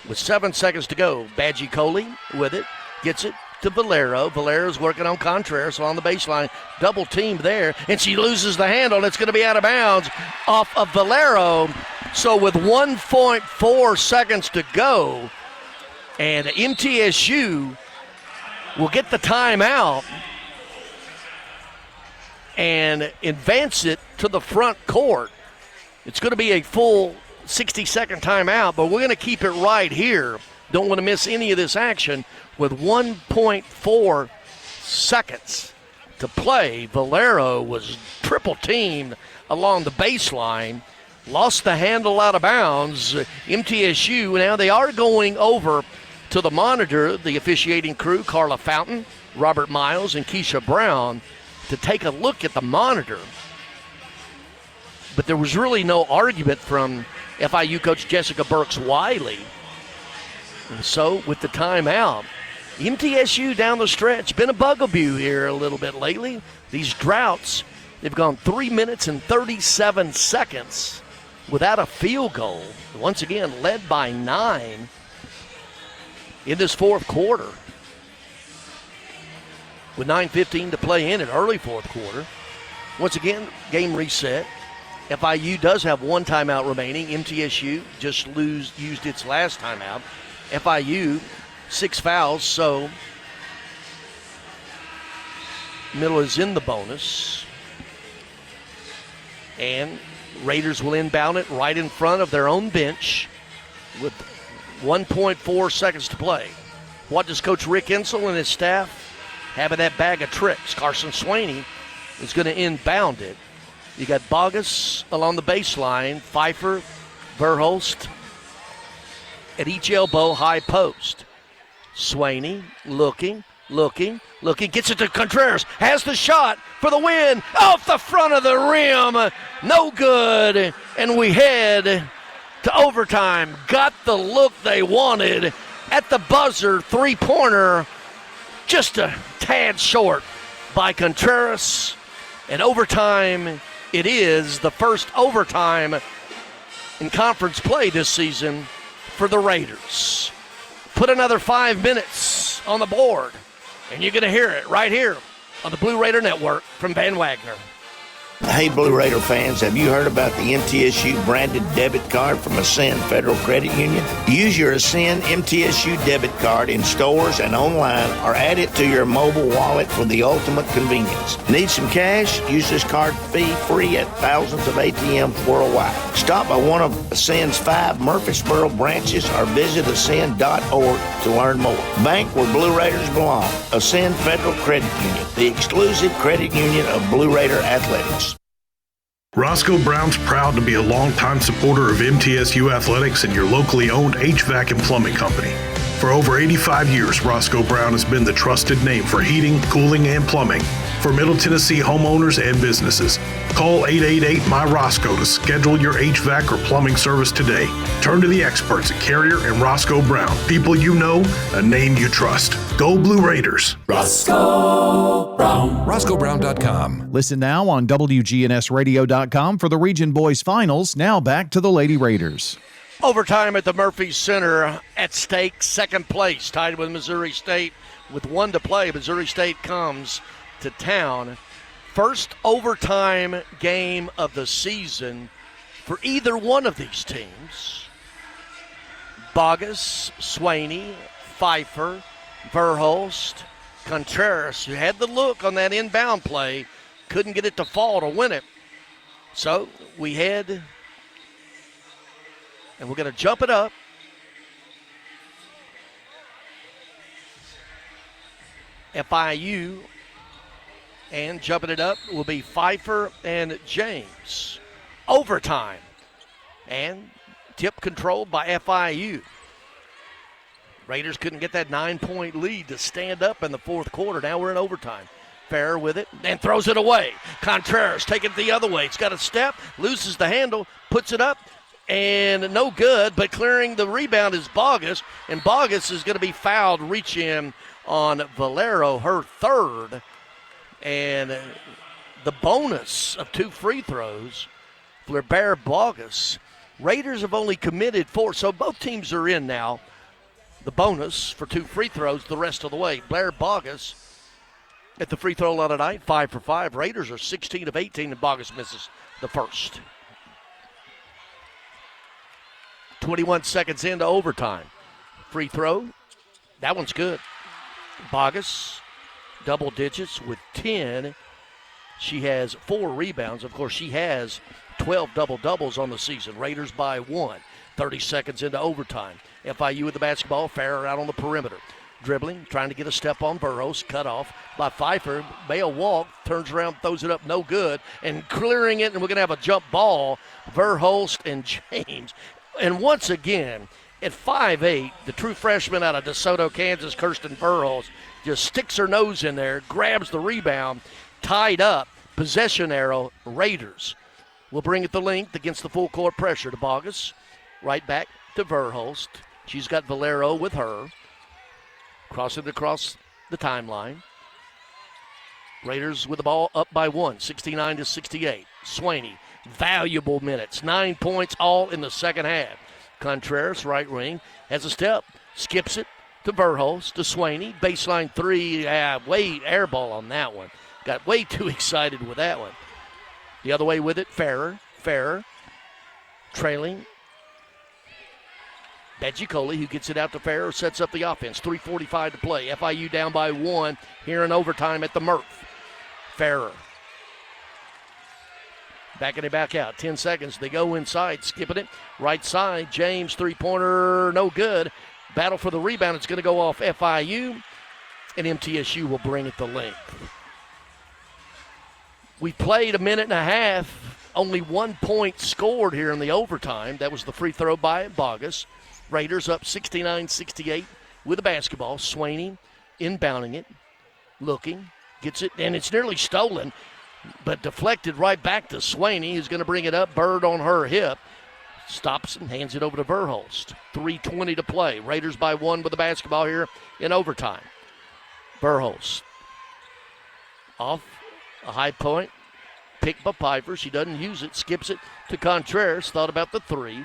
with 7 seconds to go. Badgie Coley with it, gets it to Valero. Valero's working on Contreras on the baseline. Double team there, and she loses the handle, and it's going to be out of bounds off of Valero. So with 1.4 seconds to go, and MTSU will get the timeout and advance it to the front court. It's going to be a full 60-second timeout, but we're going to keep it right here. Don't want to miss any of this action. With 1.4 seconds to play, Valero was triple teamed along the baseline, lost the handle out of bounds. MTSU, now they are going over to the monitor, the officiating crew, Carla Fountain, Robert Miles, and Keisha Brown, to take a look at the monitor. But there was really no argument from FIU coach Jessica Burks-Wiley. And so with the timeout, MTSU down the stretch, been a bugaboo here a little bit lately. These droughts, they've gone 3 minutes and 37 seconds without a field goal. Once again, led by 9 in this fourth quarter. With 9:15 to play in early fourth quarter. Once again, game reset. FIU does have one timeout remaining. MTSU just used its last timeout. FIU, 6 fouls, so Middle is in the bonus. And Raiders will inbound it right in front of their own bench with 1.4 seconds to play. What does Coach Rick Insel and his staff have in that bag of tricks? Carson Swaney is going to inbound it. You got Bogus along the baseline, Pfeiffer, Verhulst at each elbow, high post. Swaney looking, gets it to Contreras, has the shot for the win, off the front of the rim, no good, and we head to overtime. Got the look they wanted at the buzzer, three-pointer, just a tad short by Contreras, and overtime. It is the first overtime in conference play this season for the Raiders. Put another 5 minutes on the board, and you're going to hear it right here on the Blue Raider Network from Van Wagner.
Hey, Blue Raider fans, have you heard about the MTSU branded debit card from Ascend Federal Credit Union? Use your Ascend MTSU debit card in stores and online, or add it to your mobile wallet for the ultimate convenience. Need some cash? Use this card fee-free at thousands of ATMs worldwide. Stop by one of Ascend's 5 Murfreesboro branches or visit ascend.org to learn more. Bank where Blue Raiders belong. Ascend Federal Credit Union, the exclusive credit union of Blue Raider Athletics.
Roscoe Brown's proud to be a longtime supporter of MTSU athletics and your locally owned HVAC and plumbing company. For over 85 years, Roscoe Brown has been the trusted name for heating, cooling, and plumbing for Middle Tennessee homeowners and businesses. Call 888-MY-ROSCOE to schedule your HVAC or plumbing service today. Turn to the experts at Carrier and Roscoe Brown. People you know, a name you trust. Go Blue Raiders.
Roscoe Brown. RoscoeBrown.com.
Listen now on WGNSradio.com for the Region Boys Finals. Now back to the Lady Raiders.
Overtime at the Murphy Center at stake, second place, tied with Missouri State with 1 to play. Missouri State comes to town. First overtime game of the season for either one of these teams. Bogus, Swaney, Pfeiffer, Verhulst, Contreras, who had the look on that inbound play, couldn't get it to fall to win it. So we head, and we're going to jump it up. FIU, and jumping it up will be Pfeiffer and James. Overtime, and tip controlled by FIU. Raiders couldn't get that 9-point lead to stand up in the fourth quarter. Now we're in overtime. Fair with it and throws it away. Contreras taking it the other way. It's got a step, loses the handle, puts it up, and no good, but clearing the rebound is Bogus, and Bogus is going to be fouled, reach in on Valero, her third. And the bonus of 2 free throws for Blair Bogus. Raiders have only committed 4, so both teams are in now. The bonus for 2 free throws the rest of the way. Blair Bogus at the free throw line tonight, 5 for 5. Raiders are 16 of 18, and Bogus misses the first. 21 seconds into overtime. Free throw, that one's good. Bogus, double digits with 10. She has 4 rebounds. Of course, she has 12 double-doubles on the season. Raiders by 1. 30 seconds into overtime. FIU with the basketball. Farrer out on the perimeter. Dribbling, trying to get a step on Burrows. Cut off by Pfeiffer. Bale walk, turns around, throws it up, no good. And clearing it, and we're going to have a jump ball. Verhulst and James. And once again, at 5'8", the true freshman out of DeSoto, Kansas, Kirsten Verhulst, just sticks her nose in there, grabs the rebound, tied up, possession arrow, Raiders. Will bring it the length against the full court pressure to Bogus. Right back to Verhulst. She's got Valero with her. Crossing across the timeline. Raiders with the ball up by 1, 69-68. Swaney, valuable minutes. 9 points all in the second half. Contreras, right wing, has a step. Skips it to Verhulst, to Swaney. Baseline 3, way air ball on that one. Got way too excited with that one. The other way with it, Farrer, trailing. Bedjikoli, who gets it out to Farrer, sets up the offense. 3:45 to play. FIU down by 1 here in overtime at the Murph. Farrer. Backing it back out. 10 seconds. They go inside, skipping it. Right side, James, three-pointer, no good. Battle for the rebound. It's going to go off FIU, and MTSU will bring it the length. We played a minute and a half. Only 1 point scored here in the overtime. That was the free throw by Bogus. Raiders up 69-68 with the basketball. Swaney inbounding it, looking, gets it, and it's nearly stolen, but deflected right back to Swaney, who's going to bring it up. Bird on her hip. Stops and hands it over to Verhulst. 3:20 to play. Raiders by 1 with the basketball here in overtime. Verhulst off a high point. Picked by Piper. She doesn't use it. Skips it to Contreras. Thought about the 3.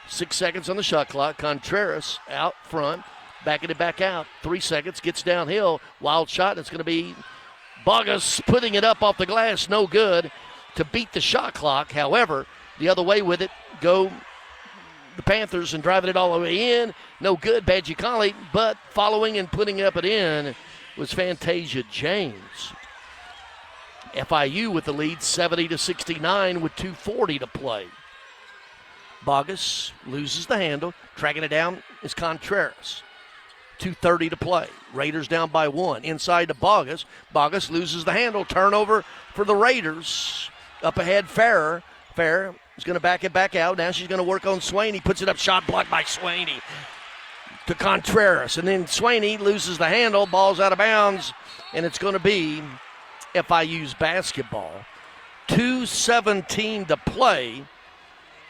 6 seconds on the shot clock. Contreras out front. Backing it back out. 3 seconds. Gets downhill. Wild shot. And it's going to be Bogus putting it up off the glass. No good to beat the shot clock. However, the other way with it go the Panthers and driving it all the way in. No good. Badjikali. But following and putting up it in was Fantasia James. FIU with the lead 70-69 with 2:40 to play. Bogus loses the handle. Tracking it down is Contreras. 2:30 to play. Raiders down by 1. Inside to Bogus. Bogus loses the handle. Turnover for the Raiders. Up ahead, Farrer. Farrer is going to back it back out. Now she's going to work on Swaney. Puts it up. Shot blocked by Swaney to Contreras. And then Swaney loses the handle. Ball's out of bounds. And it's going to be FIU's basketball. 2:17 to play.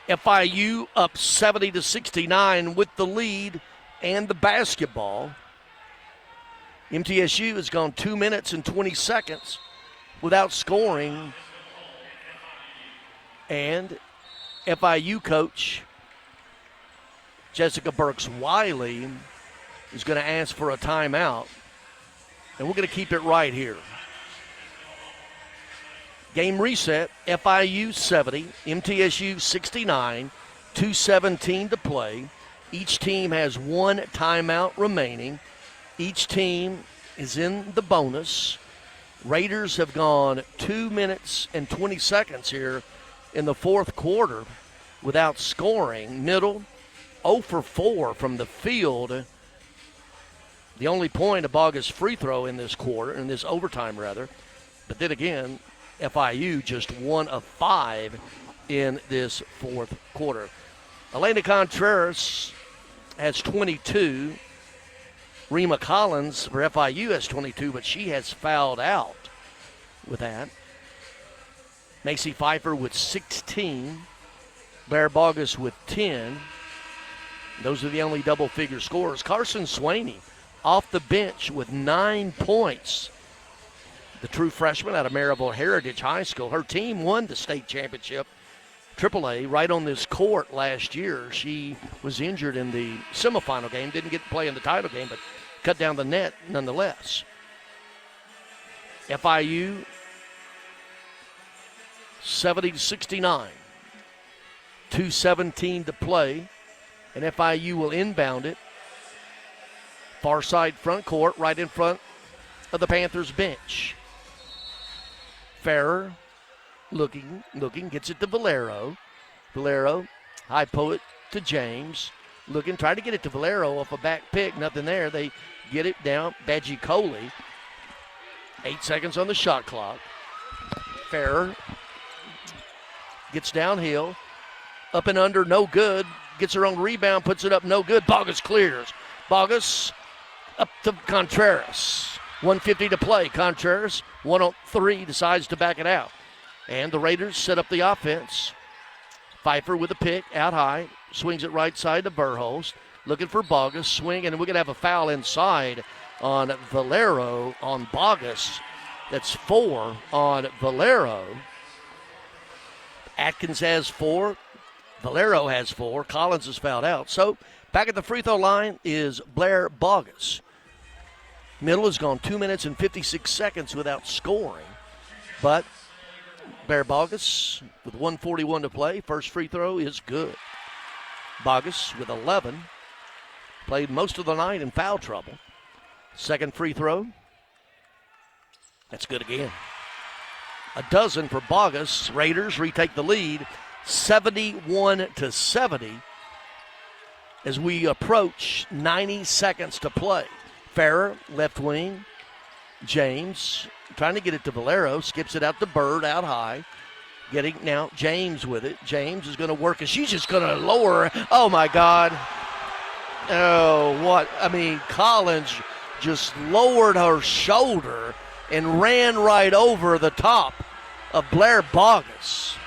FIU up 70-69 with the lead and the basketball. MTSU has gone 2 minutes and 20 seconds without scoring. And FIU coach Jessica Burks-Wiley is going to ask for a timeout. And we're going to keep it right here. Game reset, FIU 70, MTSU 69, 2:17 to play. Each team has 1 timeout remaining. Each team is in the bonus. Raiders have gone 2 minutes and 20 seconds here in the fourth quarter without scoring. Middle, 0 for 4 from the field. The only point, a Bogus free throw in this quarter, in this overtime rather. But then again, FIU just 1 of 5 in this fourth quarter. Elena Contreras has 22. Rima Collins for FIU has 22, but she has fouled out with that. Macy Pfeiffer with 16. Blair Bogus with 10. Those are the only double-figure scorers. Carson Swaney, off the bench with 9 points. The true freshman out of Maryville Heritage High School. Her team won the state championship, AAA, right on this court last year. She was injured in the semifinal game, didn't get to play in the title game, but cut down the net nonetheless. FIU 70-69. 2:17 to play, and FIU will inbound it. Far side front court, right in front of the Panthers bench. Farrer looking, gets it to Valero. Valero, high poet to James. Looking, trying to get it to Valero off a back pick, nothing there. They get it down. Badgie Coley, 8 seconds on the shot clock. Farrer gets downhill, up and under, no good. Gets her own rebound, puts it up, no good. Bogus clears. Bogus up to Contreras. 1:50 to play. Contreras, 1-on-3, decides to back it out. And the Raiders set up the offense. Pfeiffer with a pick, out high, swings it right side to Verhulst. Looking for Bogus, swing, and we're going to have a foul inside on Valero on Bogus. That's 4 on Valero. Atkins has 4. Valero has 4. Collins is fouled out. So back at the free throw line is Blair Bogus. Middle has gone 2 minutes and 56 seconds without scoring. But Blair Bogus with 1:41 to play. First free throw is good. Bogus with 11. Played most of the night in foul trouble. Second free throw. That's good again. A dozen for Bogus. Raiders retake the lead 71-70 as we approach 90 seconds to play. Farrer, left wing. James trying to get it to Valero. Skips it out to Bird, out high. Getting now James with it. James is going to work, and she's just going to lower. Oh, my God. Oh, what? I mean, Collins just lowered her shoulder and ran right over the top of Blair Bogus.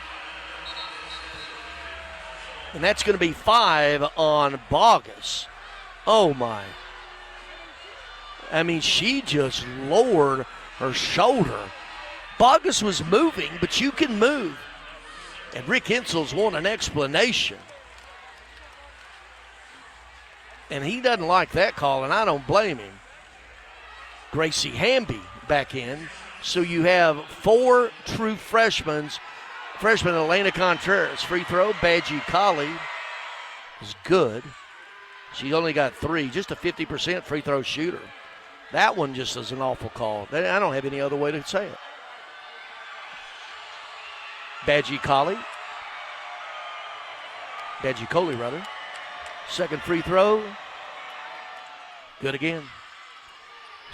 And that's going to be 5 on Bogus. Oh, my. I mean, she just lowered her shoulder. Bogus was moving, but you can move. And Rick Hensel's want an explanation. And he doesn't like that call, and I don't blame him. Gracie Hamby back in. So you have 4 true freshmen. Freshman Elena Contreras, free throw. Badgie Collie is good. She only got 3, just a 50% free throw shooter. That one just is an awful call. I don't have any other way to say it. Badgie Collie. Badgie Coley, rather. Second free throw. Good again.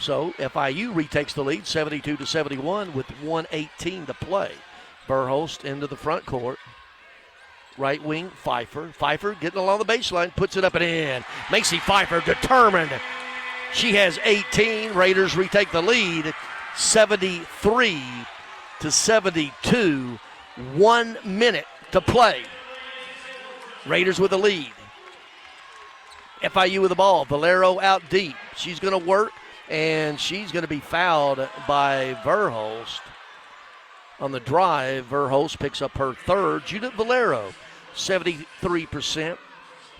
So FIU retakes the lead 72-71 with 1:18 to play. Verhulst into the front court. Right wing, Pfeiffer. Pfeiffer getting along the baseline, puts it up and in. Macy Pfeiffer determined. She has 18. Raiders retake the lead 73-72. 1 minute to play. Raiders with the lead. FIU with the ball. Valero out deep. She's going to work, and she's going to be fouled by Verhulst. On the drive, Verhulst picks up her third. Judith Valero, 73%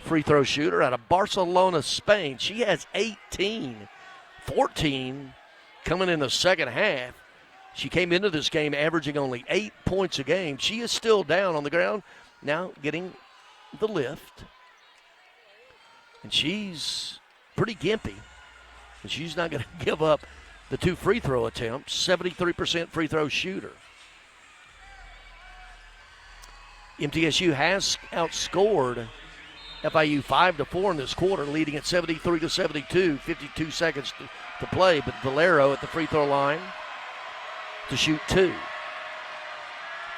free throw shooter out of Barcelona, Spain. She has 18, 14 coming in the second half. She came into this game averaging only 8 points a game. She is still down on the ground, now getting the lift. And she's pretty gimpy. And she's not going to give up the 2 free throw attempts. 73% free throw shooter. MTSU has outscored FIU 5-4 in this quarter, leading at 73-72, 52 seconds to play. But Valero at the free throw line to shoot 2.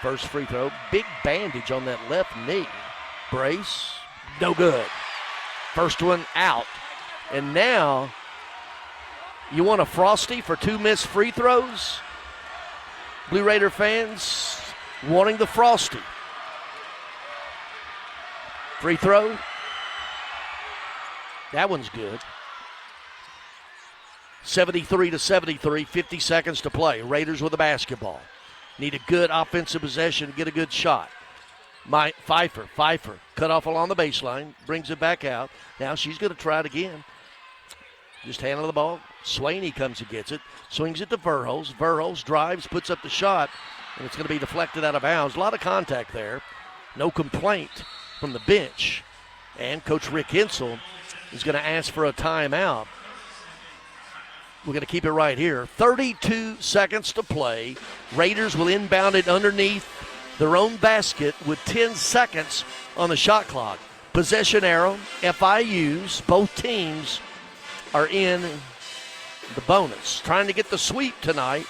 First free throw, big bandage on that left knee. Brace, no good. First one out. And now, you want a Frosty for 2 missed free throws? Blue Raider fans wanting the Frosty. Free throw. That one's good. 73-73, 50 seconds to play. Raiders with the basketball. Need a good offensive possession to get a good shot. Pfeiffer cut off along the baseline, brings it back out. Now she's going to try it again. Just handle the ball. Swaney comes and gets it, swings it to Verhulst. Verhulst drives, puts up the shot, and it's going to be deflected out of bounds. A lot of contact there. No complaint from the bench. And Coach Rick Hensel is going to ask for a timeout. We're going to keep it right here. 32 seconds to play. Raiders will inbound it underneath their own basket with 10 seconds on the shot clock. Possession arrow, FIUs, both teams are in the bonus. Trying to get the sweep tonight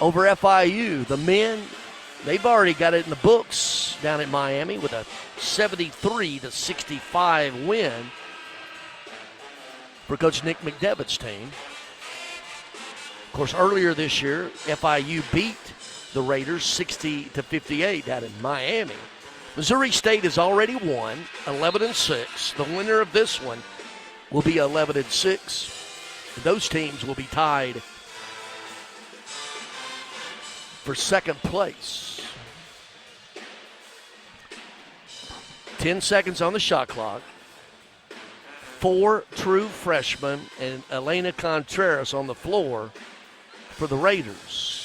over FIU. The men, they've already got it in the books down at Miami with a 73-65 win for Coach Nick McDevitt's team. Of course, earlier this year, FIU beat the Raiders 60-58 down in Miami. Missouri State has already won 11-6. The winner of this one will be 11-6. Those teams will be tied for second place. 10 seconds on the shot clock. 4 true freshmen and Elena Contreras on the floor for the Raiders.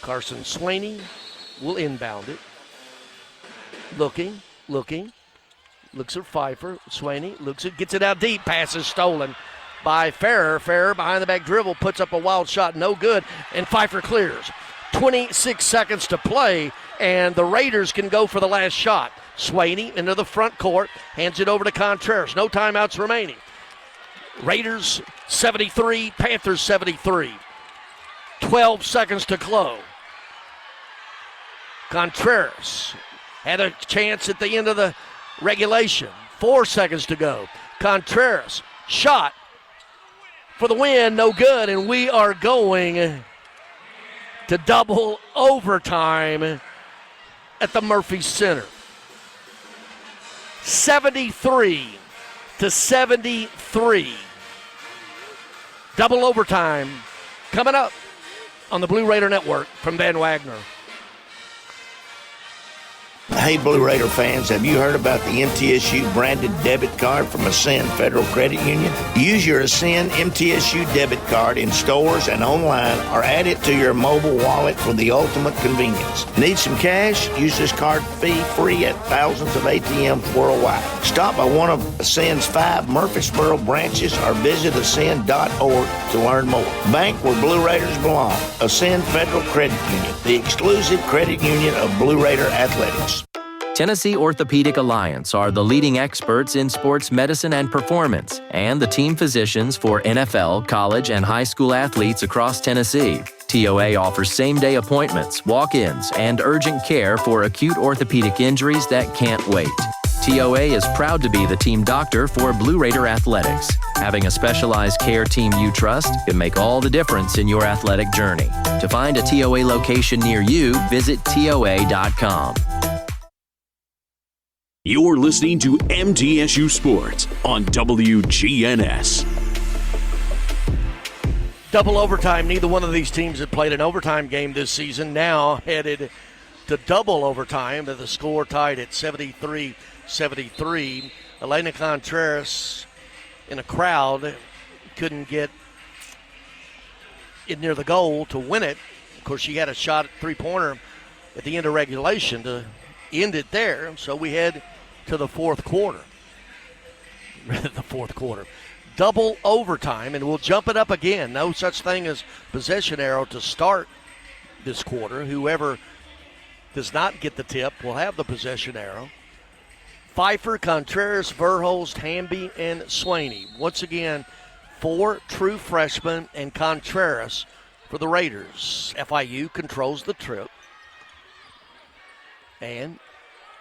Carson Swaney will inbound it. Looking. Looks at Pfeiffer. Swaney gets it out deep. Pass is stolen by Farrer. Farrer behind the back dribble, puts up a wild shot, no good, and Pfeiffer clears. 26 seconds to play, and the Raiders can go for the last shot. Swaney into the front court, hands it over to Contreras. No timeouts remaining. Raiders 73, Panthers 73. 12 seconds to close. Contreras had a chance at the end of the regulation. 4 seconds to go. Contreras shot for the win, no good, and we are going to double overtime at the Murphy Center. 73-73. Double overtime coming up on the Blue Raider Network from Van Wagner.
Hey, Blue Raider fans, have you heard about the MTSU branded debit card from Ascend Federal Credit Union? Use your Ascend MTSU debit card in stores and online or add it to your mobile wallet for the ultimate convenience. Need some cash? Use this card fee-free at thousands of ATMs worldwide. Stop by one of Ascend's 5 Murfreesboro branches or visit ascend.org to learn more. Bank where Blue Raiders belong. Ascend Federal Credit Union, the exclusive credit union of Blue Raider Athletics.
Tennessee Orthopedic Alliance are the leading experts in sports medicine and performance, and the team physicians for NFL, college, and high school athletes across Tennessee. TOA offers same-day appointments, walk-ins, and urgent care for acute orthopedic injuries that can't wait. TOA is proud to be the team doctor for Blue Raider Athletics. Having a specialized care team you trust can make all the difference in your athletic journey. To find a TOA location near you, visit TOA.com.
You're listening to MTSU Sports on WGNS.
Double overtime. Neither one of these teams had played an overtime game this season. Now headed to double overtime. The score tied at 73-73. Elena Contreras in a crowd couldn't get it near the goal to win it. Of course, she had a shot at three-pointer at the end of regulation to end it there. So we head to the fourth quarter. Double overtime, and we'll jump it up again. No such thing as possession arrow to start this quarter. Whoever does not get the tip will have the possession arrow. Pfeiffer, Contreras, Verhulst, Hamby, and Swaney. Once again, 4 true freshmen and Contreras for the Raiders. FIU controls the trip. And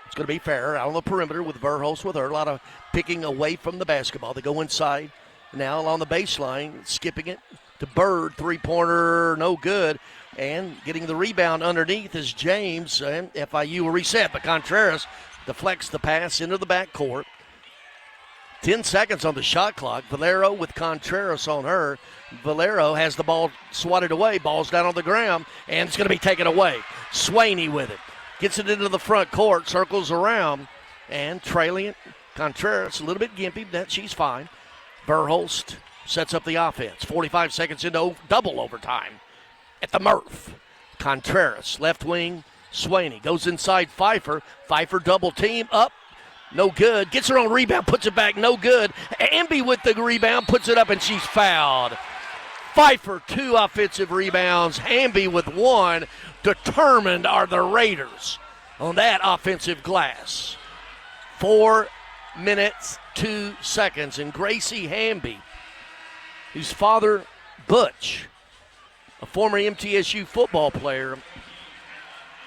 it's going to be Farrer out on the perimeter with Verhulst with her. A lot of picking away from the basketball. They go inside now along the baseline, skipping it to Bird. Three-pointer, no good. And getting the rebound underneath is James. And FIU will reset, but Contreras deflects the pass into the backcourt. 10 seconds on the shot clock. Valero with Contreras on her. Valero has the ball swatted away. Ball's down on the ground, and it's going to be taken away. Swaney with it. Gets it into the front court, circles around, and trailing it. Contreras, a little bit gimpy, but she's fine. Verhulst sets up the offense. 45 seconds into double overtime at the Murph. Contreras, left wing, Swaney goes inside Pfeiffer. Pfeiffer double team up. No good. Gets her own rebound, puts it back, no good. Amby with the rebound, puts it up, and she's fouled. Pfeiffer, 2 offensive rebounds. Amby with 1. Determined are the Raiders on that offensive glass. 4 minutes, 2 seconds. And Gracie Hamby, whose father, Butch, a former MTSU football player,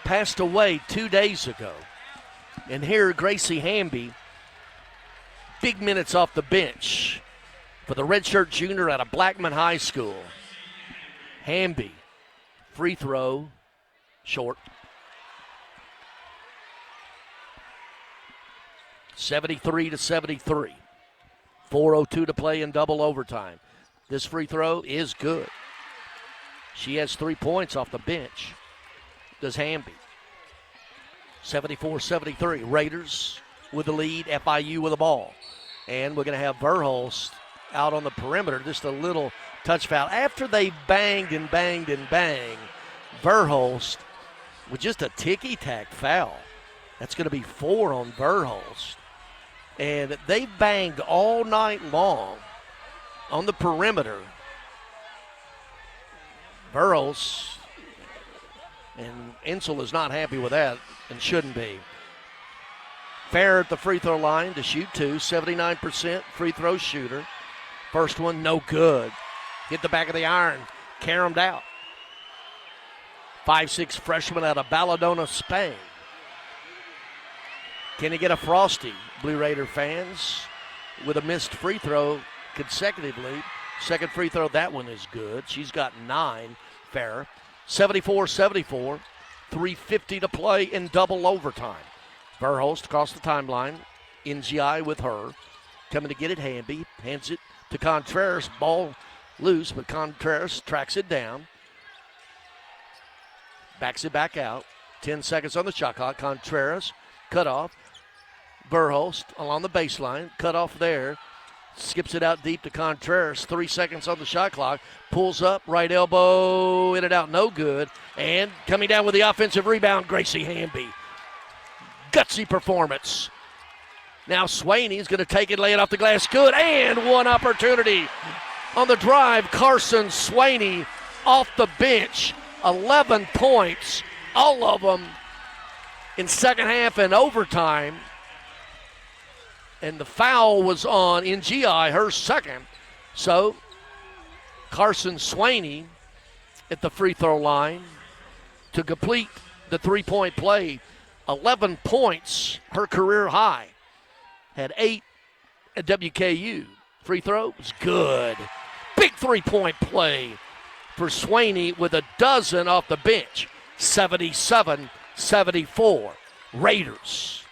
passed away 2 days ago. And here, Gracie Hamby, big minutes off the bench for the redshirt junior out of Blackman High School. Hamby, free throw, short. 73-73. 4:02 to play in double overtime. This free throw is good. She has 3 points off the bench. Does Hamby. 74-73. Raiders with the lead. FIU with the ball. And we're going to have Verhulst out on the perimeter. Just a little touch foul. After they banged and banged and banged, Verhulst with just a ticky-tack foul. That's going to be 4 on Verhulst. And they banged all night long on the perimeter. Verhulst and Insel is not happy with that and shouldn't be. Fair at the free throw line to shoot 2, 79% free throw shooter. First one, no good. Hit the back of the iron, caromed out. 5'6" freshman out of Balladona, Spain. Can he get a frosty, Blue Raider fans, with a missed free throw consecutively? Second free throw, that one is good. She's got 9, Fair. 74-74, 3:50 to play in double overtime. Verhulst across the timeline. NGI with her. Coming to get it, Hamby. Hands it to Contreras. Ball loose, but Contreras tracks it down. Backs it back out. 10 seconds on the shot clock. Contreras cut off. Verhulst along the baseline. Cut off there. Skips it out deep to Contreras. 3 seconds on the shot clock. Pulls up. Right elbow. In and out. No good. And coming down with the offensive rebound, Gracie Hamby. Gutsy performance. Now Swaney's going to take it, lay it off the glass. Good. And one opportunity on the drive. Carson Swaney off the bench. 11 points. All of them in second half and overtime. And the foul was on NGI, her second. So Carson Swaney at the free throw line to complete the three-point play. 11 points, her career high. Had 8 at WKU. Free throw was good. Big three-point play for Swaney with a dozen off the bench. 77-74. Raiders.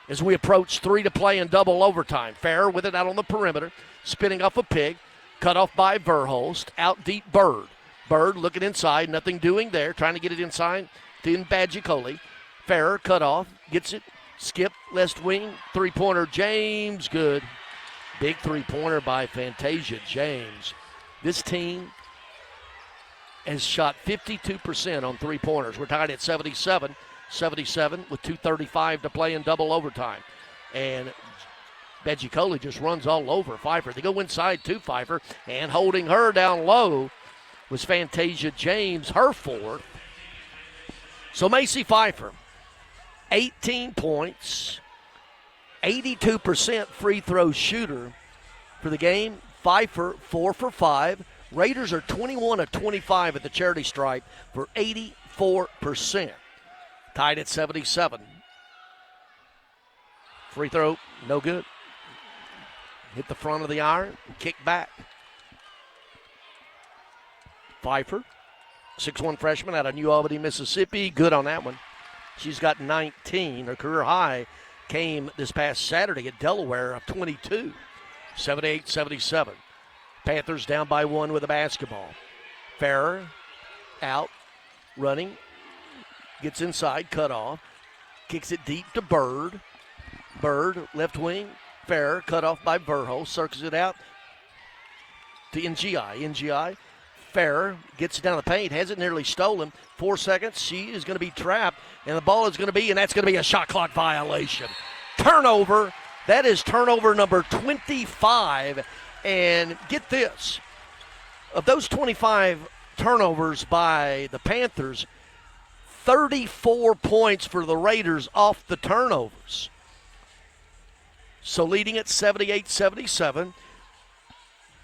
As we approach 3 to play in double overtime. Fair with it out on the perimeter. Spinning off a pig. Cut off by Verhulst. Out deep, Bird. Bird looking inside. Nothing doing there. Trying to get it inside to Badgicoli. Fair cut off. Gets it. Skip. Left wing. Three-pointer. James. Good. Big three-pointer by Fantasia James. This team has shot 52% on three-pointers. We're tied at 77 with 2:35 to play in double overtime. And Badgicoli just runs all over Pfeiffer. They go inside to Pfeiffer, and holding her down low was Fantasia James, her fourth. So Macy Pfeiffer, 18 points, 82% free throw shooter for the game. Pfeiffer, 4 for 5. Raiders are 21 of 25 at the charity stripe for 84%. Tied at 77. Free throw, no good. Hit the front of the iron, kick back. Pfeiffer, 6'1" freshman out of New Albany, Mississippi. Good on that one. She's got 19. Her career high came this past Saturday at Delaware of 22. 78-77. Panthers down by 1 with the basketball. Farrer out, running, gets inside, cut off, kicks it deep to Bird. Bird, left wing, Farrer, cut off by Verho, circles it out to NGI. NGI, Farrer gets it down the paint, has it nearly stolen. 4 seconds, she is going to be trapped, and the ball is going to be, and that's going to be a shot clock violation. Turnover, that is turnover number 25, and get this, of those 25 turnovers by the Panthers, 34 points for the Raiders off the turnovers. So leading at 78-77,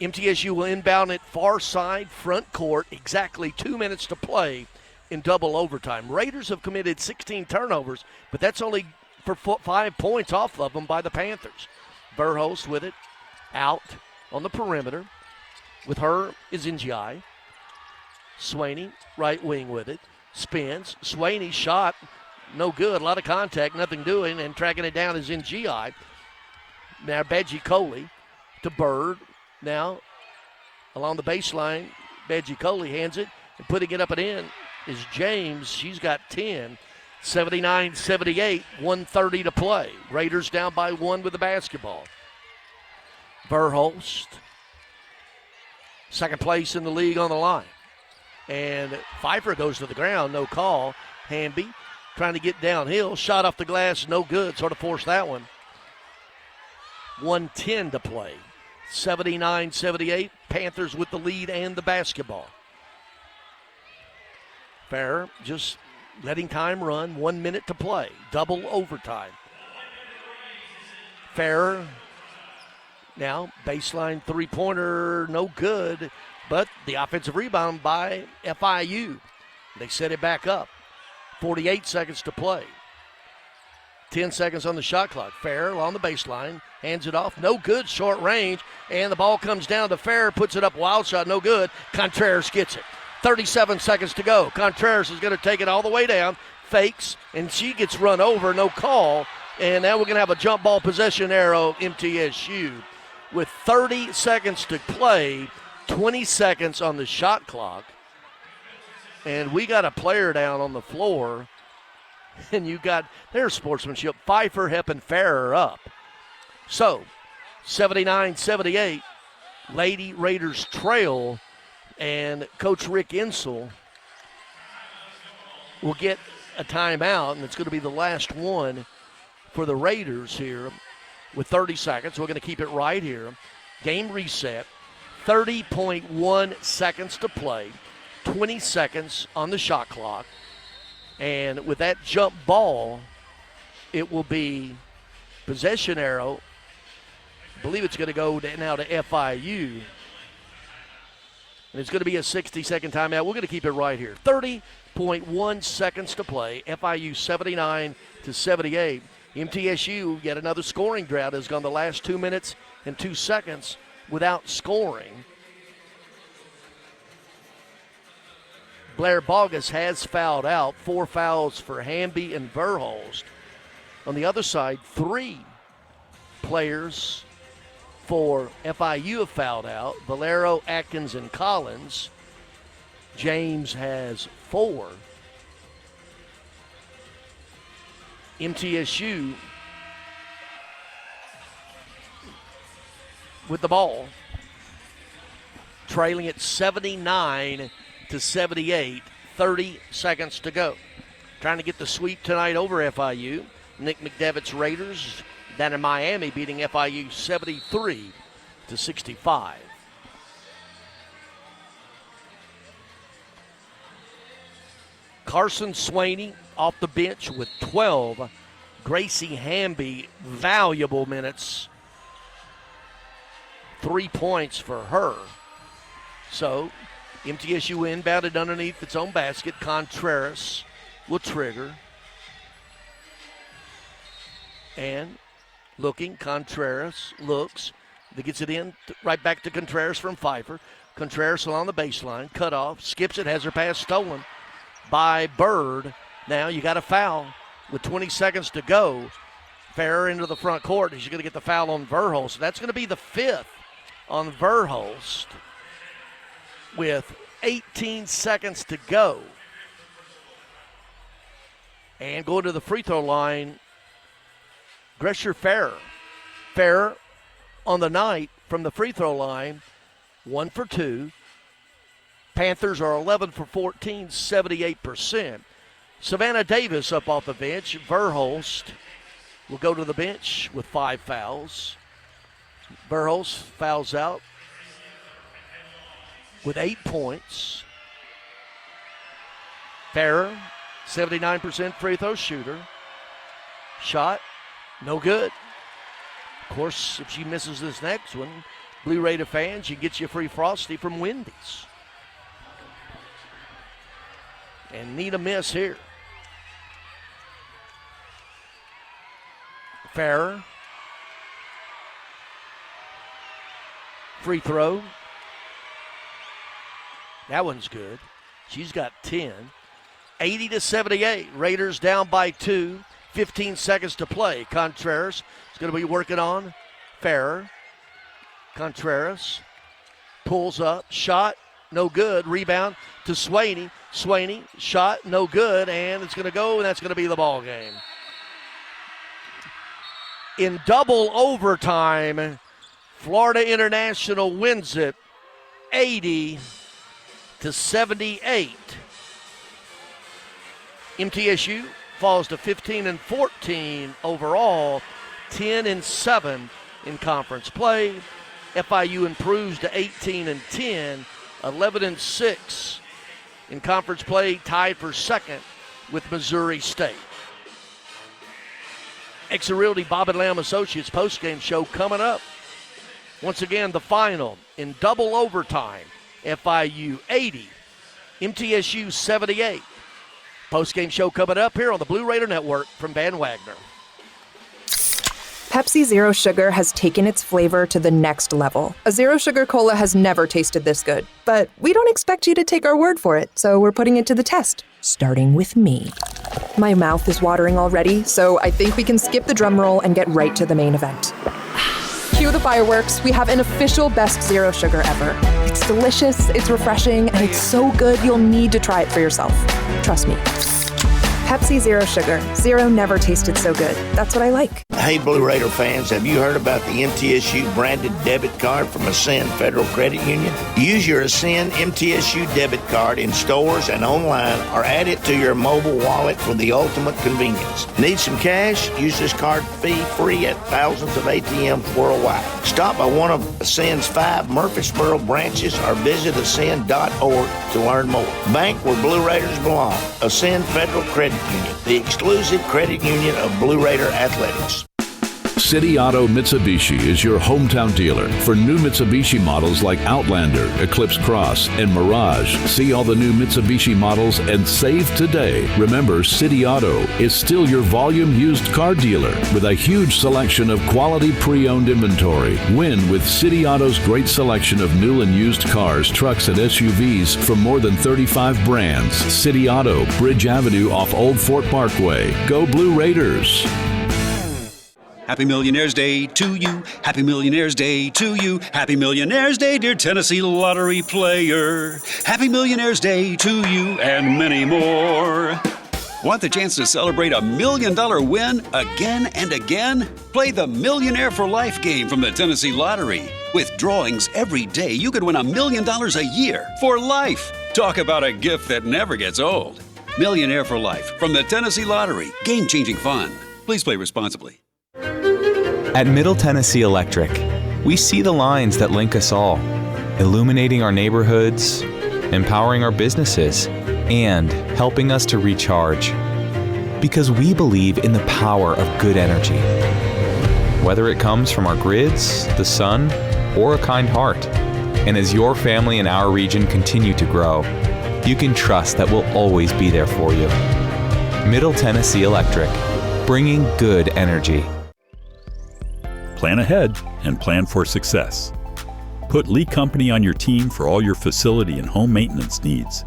MTSU will inbound at far side front court, exactly 2 minutes to play in double overtime. Raiders have committed 16 turnovers, but that's only for 5 points off of them by the Panthers. Verhulst with it, out on the perimeter. With her is NGI. Swaney, right wing with it. Spins. Swaney shot, no good. A lot of contact, nothing doing, and tracking it down is NGI. Now Badgie Coley to Bird. Now along the baseline, Badgie Coley hands it, and putting it up and in is James. She's got 10. 79-78, 1:30 to play. Raiders down by 1 with the basketball. Verhulst, second place in the league on the line. And Pfeiffer goes to the ground, no call. Hamby trying to get downhill, shot off the glass, no good, sort of forced that one. 1:10 to play. 79-78, Panthers with the lead and the basketball. Farrer just letting time run, 1 minute to play, double overtime. Farrer now baseline three-pointer, no good, but the offensive rebound by FIU. They set it back up. 48 seconds to play. 10 seconds on the shot clock. Farrer along the baseline, hands it off, no good, short range, and the ball comes down to Farrer, puts it up, wild shot, no good. Contreras gets it. 37 seconds to go. Contreras is going to take it all the way down, fakes, and she gets run over, no call. And now we're going to have a jump ball possession arrow, MTSU. With 30 seconds to play, 20 seconds on the shot clock. And we got a player down on the floor. And you got their sportsmanship. Pfeiffer helping Farrer up. So, 79-78, Lady Raiders trail. And Coach Rick Insel will get a timeout, and it's going to be the last one for the Raiders here with 30 seconds. We're going to keep it right here. Game reset, 30.1 seconds to play, 20 seconds on the shot clock. And with that jump ball, it will be possession arrow. I believe it's going to go now to FIU. And it's going to be a 60-second timeout. We're going to keep it right here. 30.1 seconds to play. FIU 79-78. MTSU, yet another scoring drought, has gone the last 2 minutes and 2 seconds without scoring. Blair Bogus has fouled out. 4 fouls for Hamby and Verhulst. On the other side, 3 players for FIU have fouled out. Valero, Atkins, and Collins. James has 4. MTSU with the ball, trailing at 79-78, 30 seconds to go. Trying to get the sweep tonight over FIU. Nick McDevitt's Raiders down in Miami beating FIU 73-65. Carson Swaney off the bench with 12. Gracie Hamby, valuable minutes. 3 points for her. So MTSU inbounded underneath its own basket. Contreras will trigger. And looking, Contreras looks. That gets it in, right back to Contreras from Pfeiffer. Contreras along the baseline, cut off, skips it, has her pass stolen by Bird. Now you got a foul with 20 seconds to go. Fair into the front court. He's going to get the foul on Verhulst. That's going to be the 5th on Verhulst with 18 seconds to go. And going to the free throw line, Gresher Fair. Fair on the night from the free throw line, 1 for 2. Panthers are 11 for 14, 78%. Savannah Davis up off the bench. Verhulst will go to the bench with 5 fouls. Verhulst fouls out with 8 points. Farrer, 79% free throw shooter. Shot, no good. Of course, if she misses this next one, Blue Raider fans, you get you a free Frosty from Wendy's. And need a miss here. Farrer. Free throw. That one's good. She's got 10. 80-78. Raiders down by 2. 15 seconds to play. Contreras is going to be working on Farrer. Contreras pulls up. Shot. No good. Rebound to Swaney. Swaney, shot, no good, and it's going to go, and that's going to be the ball game. In double overtime, Florida International wins it 80-78. MTSU falls to 15-14 overall, 10-7 in conference play. FIU improves to 18-10, 11-6 in conference play, tied for second with Missouri State. Exer Realty Bob and Lamb Associates postgame show coming up. Once again, the final in double overtime. FIU 80, MTSU 78. Postgame show coming up here on the Blue Raider Network from Van Wagner.
Pepsi Zero Sugar has taken its flavor to the next level. A Zero Sugar Cola has never tasted this good. But we don't expect you to take our word for it, so we're putting it to the test, starting with me. My mouth is watering already, so I think we can skip the drum roll and get right to the main event. Cue the fireworks. We have an official best Zero Sugar ever. It's delicious, it's refreshing, and it's so good you'll need to try it for yourself. Trust me. Pepsi Zero Sugar. Zero never tasted so good. That's what I like.
Hey, Blue Raider fans, have you heard about the MTSU branded debit card from Ascend Federal Credit Union? Use your Ascend MTSU debit card in stores and online, or add it to your mobile wallet for the ultimate convenience. Need some cash? Use this card fee-free at thousands of ATMs worldwide. Stop by one of Ascend's 5 Murfreesboro branches or visit ascend.org to learn more. Bank where Blue Raiders belong. Ascend Federal Credit Union, the exclusive credit union of Blue Raider Athletics.
City Auto Mitsubishi is your hometown dealer for new Mitsubishi models like Outlander, Eclipse Cross, and Mirage. See all the new Mitsubishi models and save today. Remember, City Auto is still your volume used car dealer with a huge selection of quality pre-owned inventory. Win with City Auto's great selection of new and used cars, trucks, and SUVs from more than 35 brands. City Auto, Bridge Avenue off Old Fort Parkway. Go Blue Raiders!
Happy Millionaire's Day to you. Happy Millionaire's Day to you. Happy Millionaire's Day, dear Tennessee lottery player. Happy Millionaire's Day to you and many more. Want the chance to celebrate a $1 million win again and again? Play the Millionaire for Life game from the Tennessee Lottery. With drawings every day, you could win $1 million a year for life. Talk about a gift that never gets old. Millionaire for Life from the Tennessee Lottery. Game-changing fun. Please play responsibly.
At Middle Tennessee Electric, we see the lines that link us all, illuminating our neighborhoods, empowering our businesses, and helping us to recharge. Because we believe in the power of good energy. Whether it comes from our grids, the sun, or a kind heart. And as your family and our region continue to grow, you can trust that we'll always be there for you. Middle Tennessee Electric, bringing good energy.
Plan ahead and plan for success. Put Lee Company on your team for all your facility and home maintenance needs.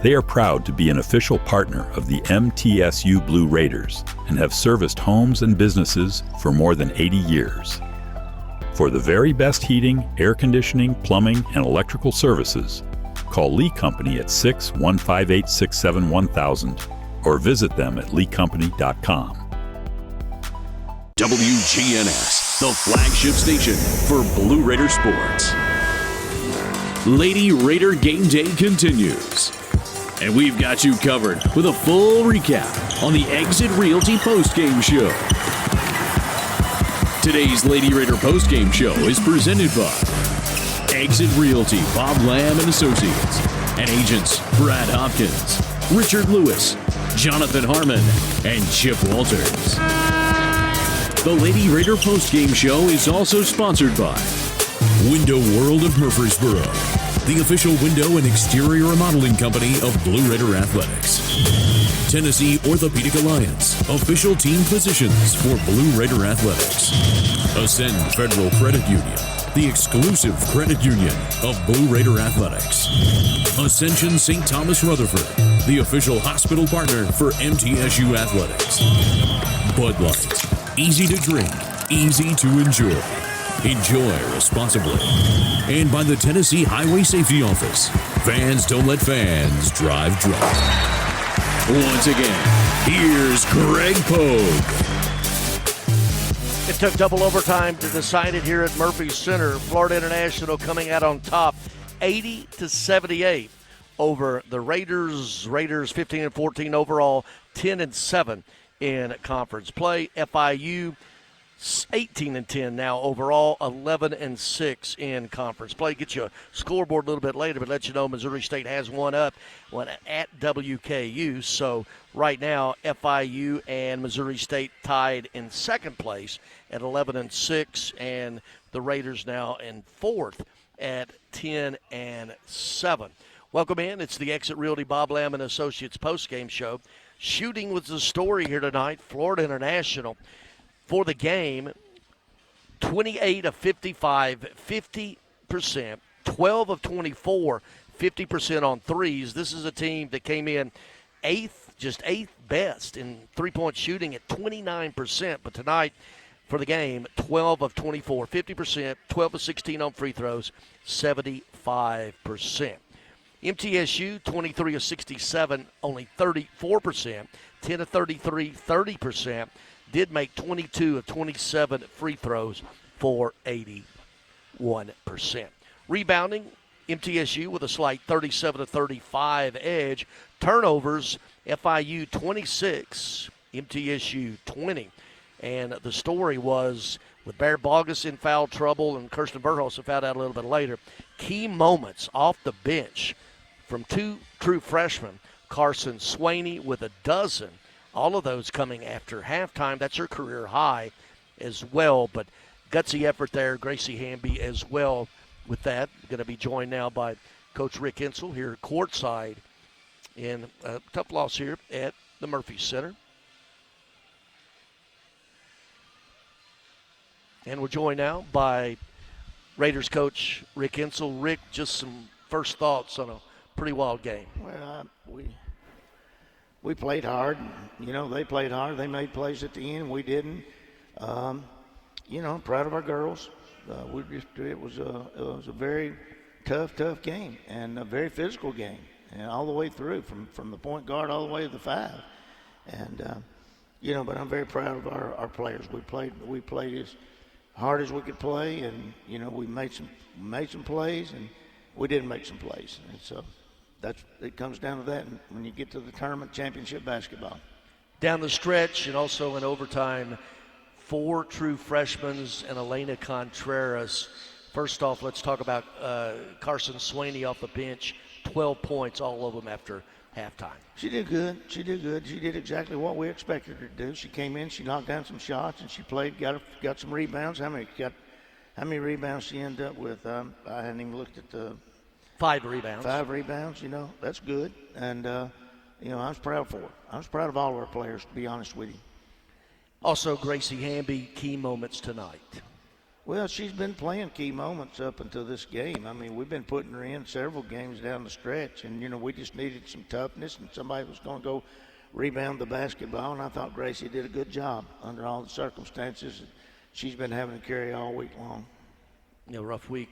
They are proud to be an official partner of the MTSU Blue Raiders and have serviced homes and businesses for more than 80 years. For the very best heating, air conditioning, plumbing, and electrical services, call Lee Company at 615-867-1000 or visit them at leecompany.com.
WGNS, the flagship station for Blue Raider sports. Lady Raider Game Day continues, and we've got you covered with a full recap on the Exit Realty postgame show. Today's Lady Raider postgame show is presented by Exit Realty, Bob Lamb and Associates, and agents Brad Hopkins, Richard Lewis, Jonathan Harmon, and Chip Walters. The Lady Raider postgame show is also sponsored by Window World of Murfreesboro, the official window and exterior remodeling company of Blue Raider Athletics. Tennessee Orthopedic Alliance, official team physicians for Blue Raider Athletics. Ascend Federal Credit Union, the exclusive credit union of Blue Raider Athletics. Ascension St. Thomas Rutherford, the official hospital partner for MTSU Athletics. Bud Light, easy to drink, easy to enjoy. Enjoy responsibly. And by the Tennessee Highway Safety Office, fans don't let fans drive drunk. Once again, here's Greg Pogue.
It took double overtime to decide it here at Murphy Center. Florida International coming out on top, 80-78 over the Raiders. Raiders 15-14 overall, 10-7 in conference play. FIU 18-10 now overall, 11-6 in conference play. Get you a scoreboard a little bit later, but let you know Missouri State has one at WKU. So right now, FIU and Missouri State tied in second place at 11-6, and the Raiders now in fourth at 10-7. Welcome in. It's the Exit Realty Bob Lamb and Associates postgame show. Shooting was the story here tonight. Florida International for the game, 28 of 55, 50%, 12 of 24, 50% on threes. This is a team that came in eighth best in three-point shooting at 29%. But tonight, for the game, 12 of 24, 50%, 12 of 16 on free throws, 75%. MTSU, 23 of 67, only 34%, 10 of 33, 30%. Did make 22 of 27 free throws for 81%. Rebounding, MTSU with a slight 37-35 edge. Turnovers, FIU 26, MTSU 20. And the story was with Bear Bogus in foul trouble and Kirsten Burhouse found out a little bit later. Key moments off the bench from two true freshmen, Carson Swaney with a dozen. All of those coming after halftime. That's her career high as well. But gutsy effort there. Gracie Hamby as well with that. Going to be joined now by Coach Rick Insel here courtside in a tough loss here at the Murphy Center. And we're joined now by Raiders coach Rick Insel. Rick, just some first thoughts on a pretty wild game.
Well, we played hard. You know, they played hard. They made plays at the end. We didn't. You know, I'm proud of our girls. It was a very tough game and a very physical game, and all the way through from the point guard all the way to the five. And you know, but I'm very proud of our players. We played as hard as we could play, and you know, we made some plays, and we didn't make some plays. And so it comes down to that when you get to the tournament championship basketball.
Down the stretch and also in overtime, 4 true freshmen and Elena Contreras. First off, let's talk about Carson Swaney off the bench, 12 points, all of them after halftime.
She did good. She did exactly what we expected her to do. She came in, she knocked down some shots, and she played, got some rebounds. How many rebounds she ended up with? I hadn't even looked at the
5 rebounds.
5 rebounds, you know, that's good. And, you know, I was proud for her. I was proud of all of our players, to be honest with you.
Also, Gracie Hamby, key moments tonight.
Well, she's been playing key moments up until this game. I mean, we've been putting her in several games down the stretch, and, we just needed some toughness and somebody was going to go rebound the basketball, and I thought Gracie did a good job under all the circumstances she's been having to carry all week long.
Rough week.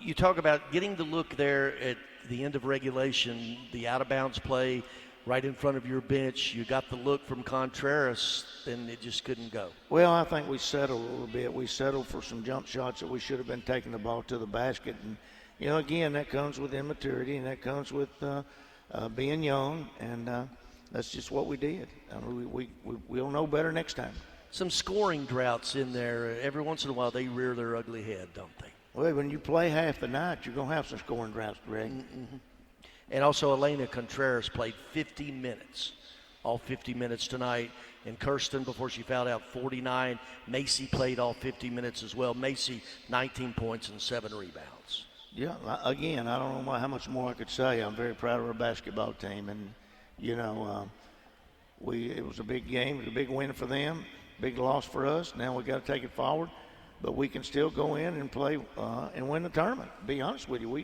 You talk about getting the look there at the end of regulation, the out-of-bounds play right in front of your bench. You got the look from Contreras, and it just couldn't go.
Well, I think we settled a little bit. We settled for some jump shots that we should have been taking the ball to the basket. And, again, that comes with immaturity, and that comes with being young, and that's just what we did. I mean, we'll know better next time.
Some scoring droughts in there. Every once in a while, they rear their ugly head, don't they?
Well, when you play half the night, you're going to have some scoring droughts, Greg.
Mm-hmm. And also, Elena Contreras played 50 minutes, all 50 minutes tonight. And Kirsten, before she fouled out, 49. Macy played all 50 minutes as well. Macy, 19 points and 7 rebounds.
Yeah, again, I don't know how much more I could say. I'm very proud of our basketball team. And, it was a big game. It was a big win for them, big loss for us. Now we got to take it forward. But we can still go in and play and win the tournament. To be honest with you, we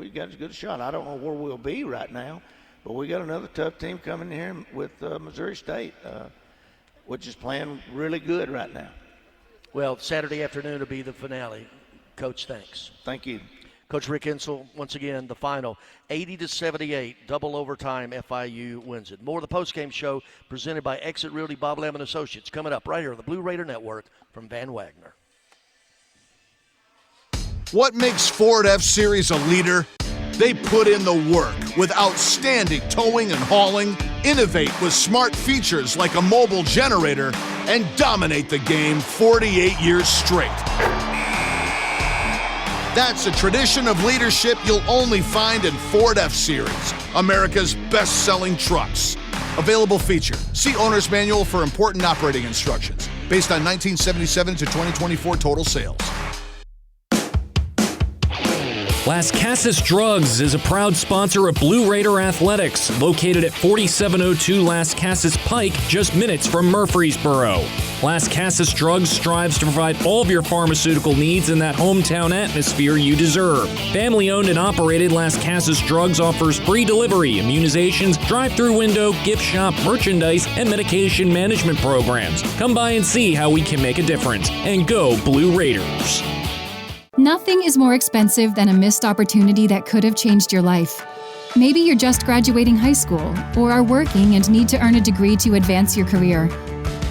got as good a shot. I don't know where we'll be right now, but we got another tough team coming here with Missouri State, which is playing really good right now.
Well, Saturday afternoon will be the finale. Coach, thanks.
Thank you.
Coach Rick Insel, once again, the final, 80-78, double overtime, FIU wins it. More of the postgame show presented by Exit Realty Bob Lamb & Associates coming up right here on the Blue Raider Network from Van Wagner.
What makes Ford F-Series a leader? They put in the work with outstanding towing and hauling, innovate with smart features like a mobile generator, and dominate the game 48 years straight. That's a tradition of leadership you'll only find in Ford F-Series, America's best-selling trucks. Available feature. See Owner's Manual for important operating instructions. Based on 1977 to 2024 total sales.
Las Casas Drugs is a proud sponsor of Blue Raider Athletics, located at 4702 Las Casas Pike, just minutes from Murfreesboro. Las Casas Drugs strives to provide all of your pharmaceutical needs in that hometown atmosphere you deserve. Family-owned and operated, Las Casas Drugs offers free delivery, immunizations, drive-through window, gift shop, merchandise, and medication management programs. Come by and see how we can make a difference. And go Blue Raiders!
Nothing is more expensive than a missed opportunity that could have changed your life. Maybe you're just graduating high school, or are working and need to earn a degree to advance your career.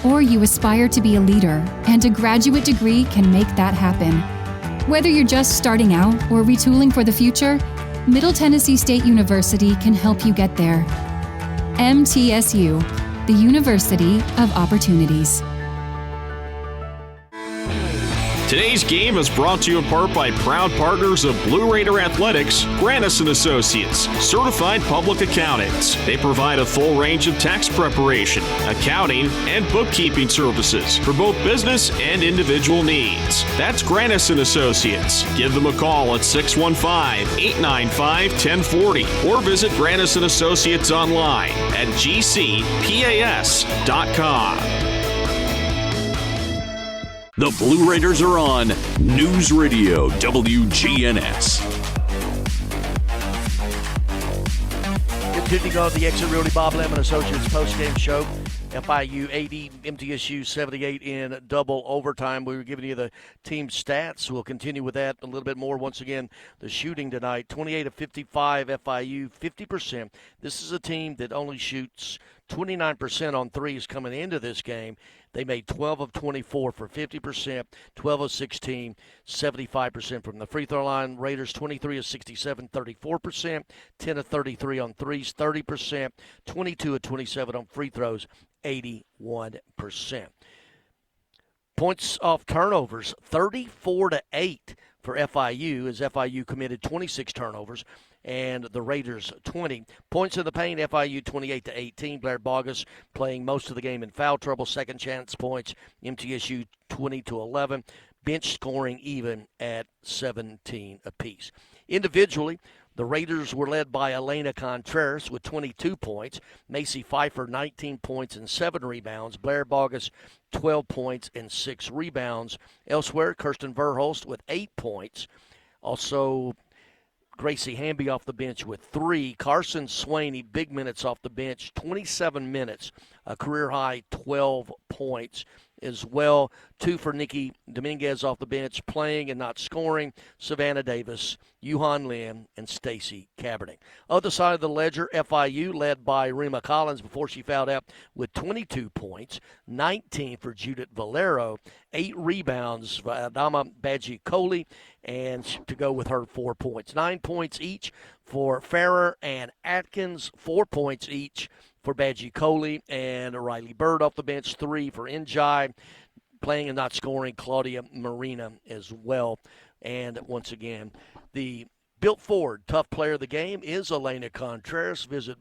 Or you aspire to be a leader, and a graduate degree can make that happen. Whether you're just starting out or retooling for the future, Middle Tennessee State University can help you get there. MTSU, the University of Opportunities.
Today's game is brought to you in part by proud partners of Blue Raider Athletics, Grannis & Associates, certified public accountants. They provide a full range of tax preparation, accounting, and bookkeeping services for both business and individual needs. That's Grannis & Associates. Give them a call at 615-895-1040 or visit Grannis & Associates online at gcpas.com.
The Blue Raiders are on News Radio WGNS.
Continuing on the Exit Realty Bob Lamb & Associates postgame show. FIU 80, MTSU 78 in double overtime. We were giving you the team stats. We'll continue with that a little bit more. Once again, the shooting tonight, 28 of 55, FIU 50%. This is a team that only shoots 29% on threes coming into this game. They made 12 of 24 for 50%, 12 of 16, 75% from the free throw line. Raiders 23 of 67, 34%, 10 of 33 on threes, 30%, 22 of 27 on free throws, 81%. Points off turnovers, 34-8 for FIU, as FIU committed 26 turnovers. And the Raiders 20. Points in the paint, FIU 28-18. Blair Bogus playing most of the game in foul trouble. Second chance points, MTSU 20-11. Bench scoring even at 17 apiece. Individually, The Raiders were led by Elena Contreras with 22 points. Macy Pfeiffer, 19 points and 7 rebounds. Blair Bogus, 12 points and 6 rebounds. Elsewhere, Kirsten Verhulst with 8 points. Also, Gracie Hamby off the bench with 3. Carson Swaney, big minutes off the bench, 27 minutes, a career-high 12 points as well. 2 for Nikki Dominguez off the bench, playing and not scoring. Savannah Davis, Yuhan Lin, and Stacy Kaepernick. Other side of the ledger, FIU, led by Rima Collins before she fouled out with 22 points, 19 for Judith Valero, 8 rebounds for Adama Badji-Coley, and to go with her 4 points. 9 points each for Farrer and Atkins, 4 points each for Badji-Coley, and Riley Bird off the bench, 3 for Njai, playing and not scoring Claudia Marina as well. And once again, the Built Ford Tough Player of the Game is Elena Contreras. Visit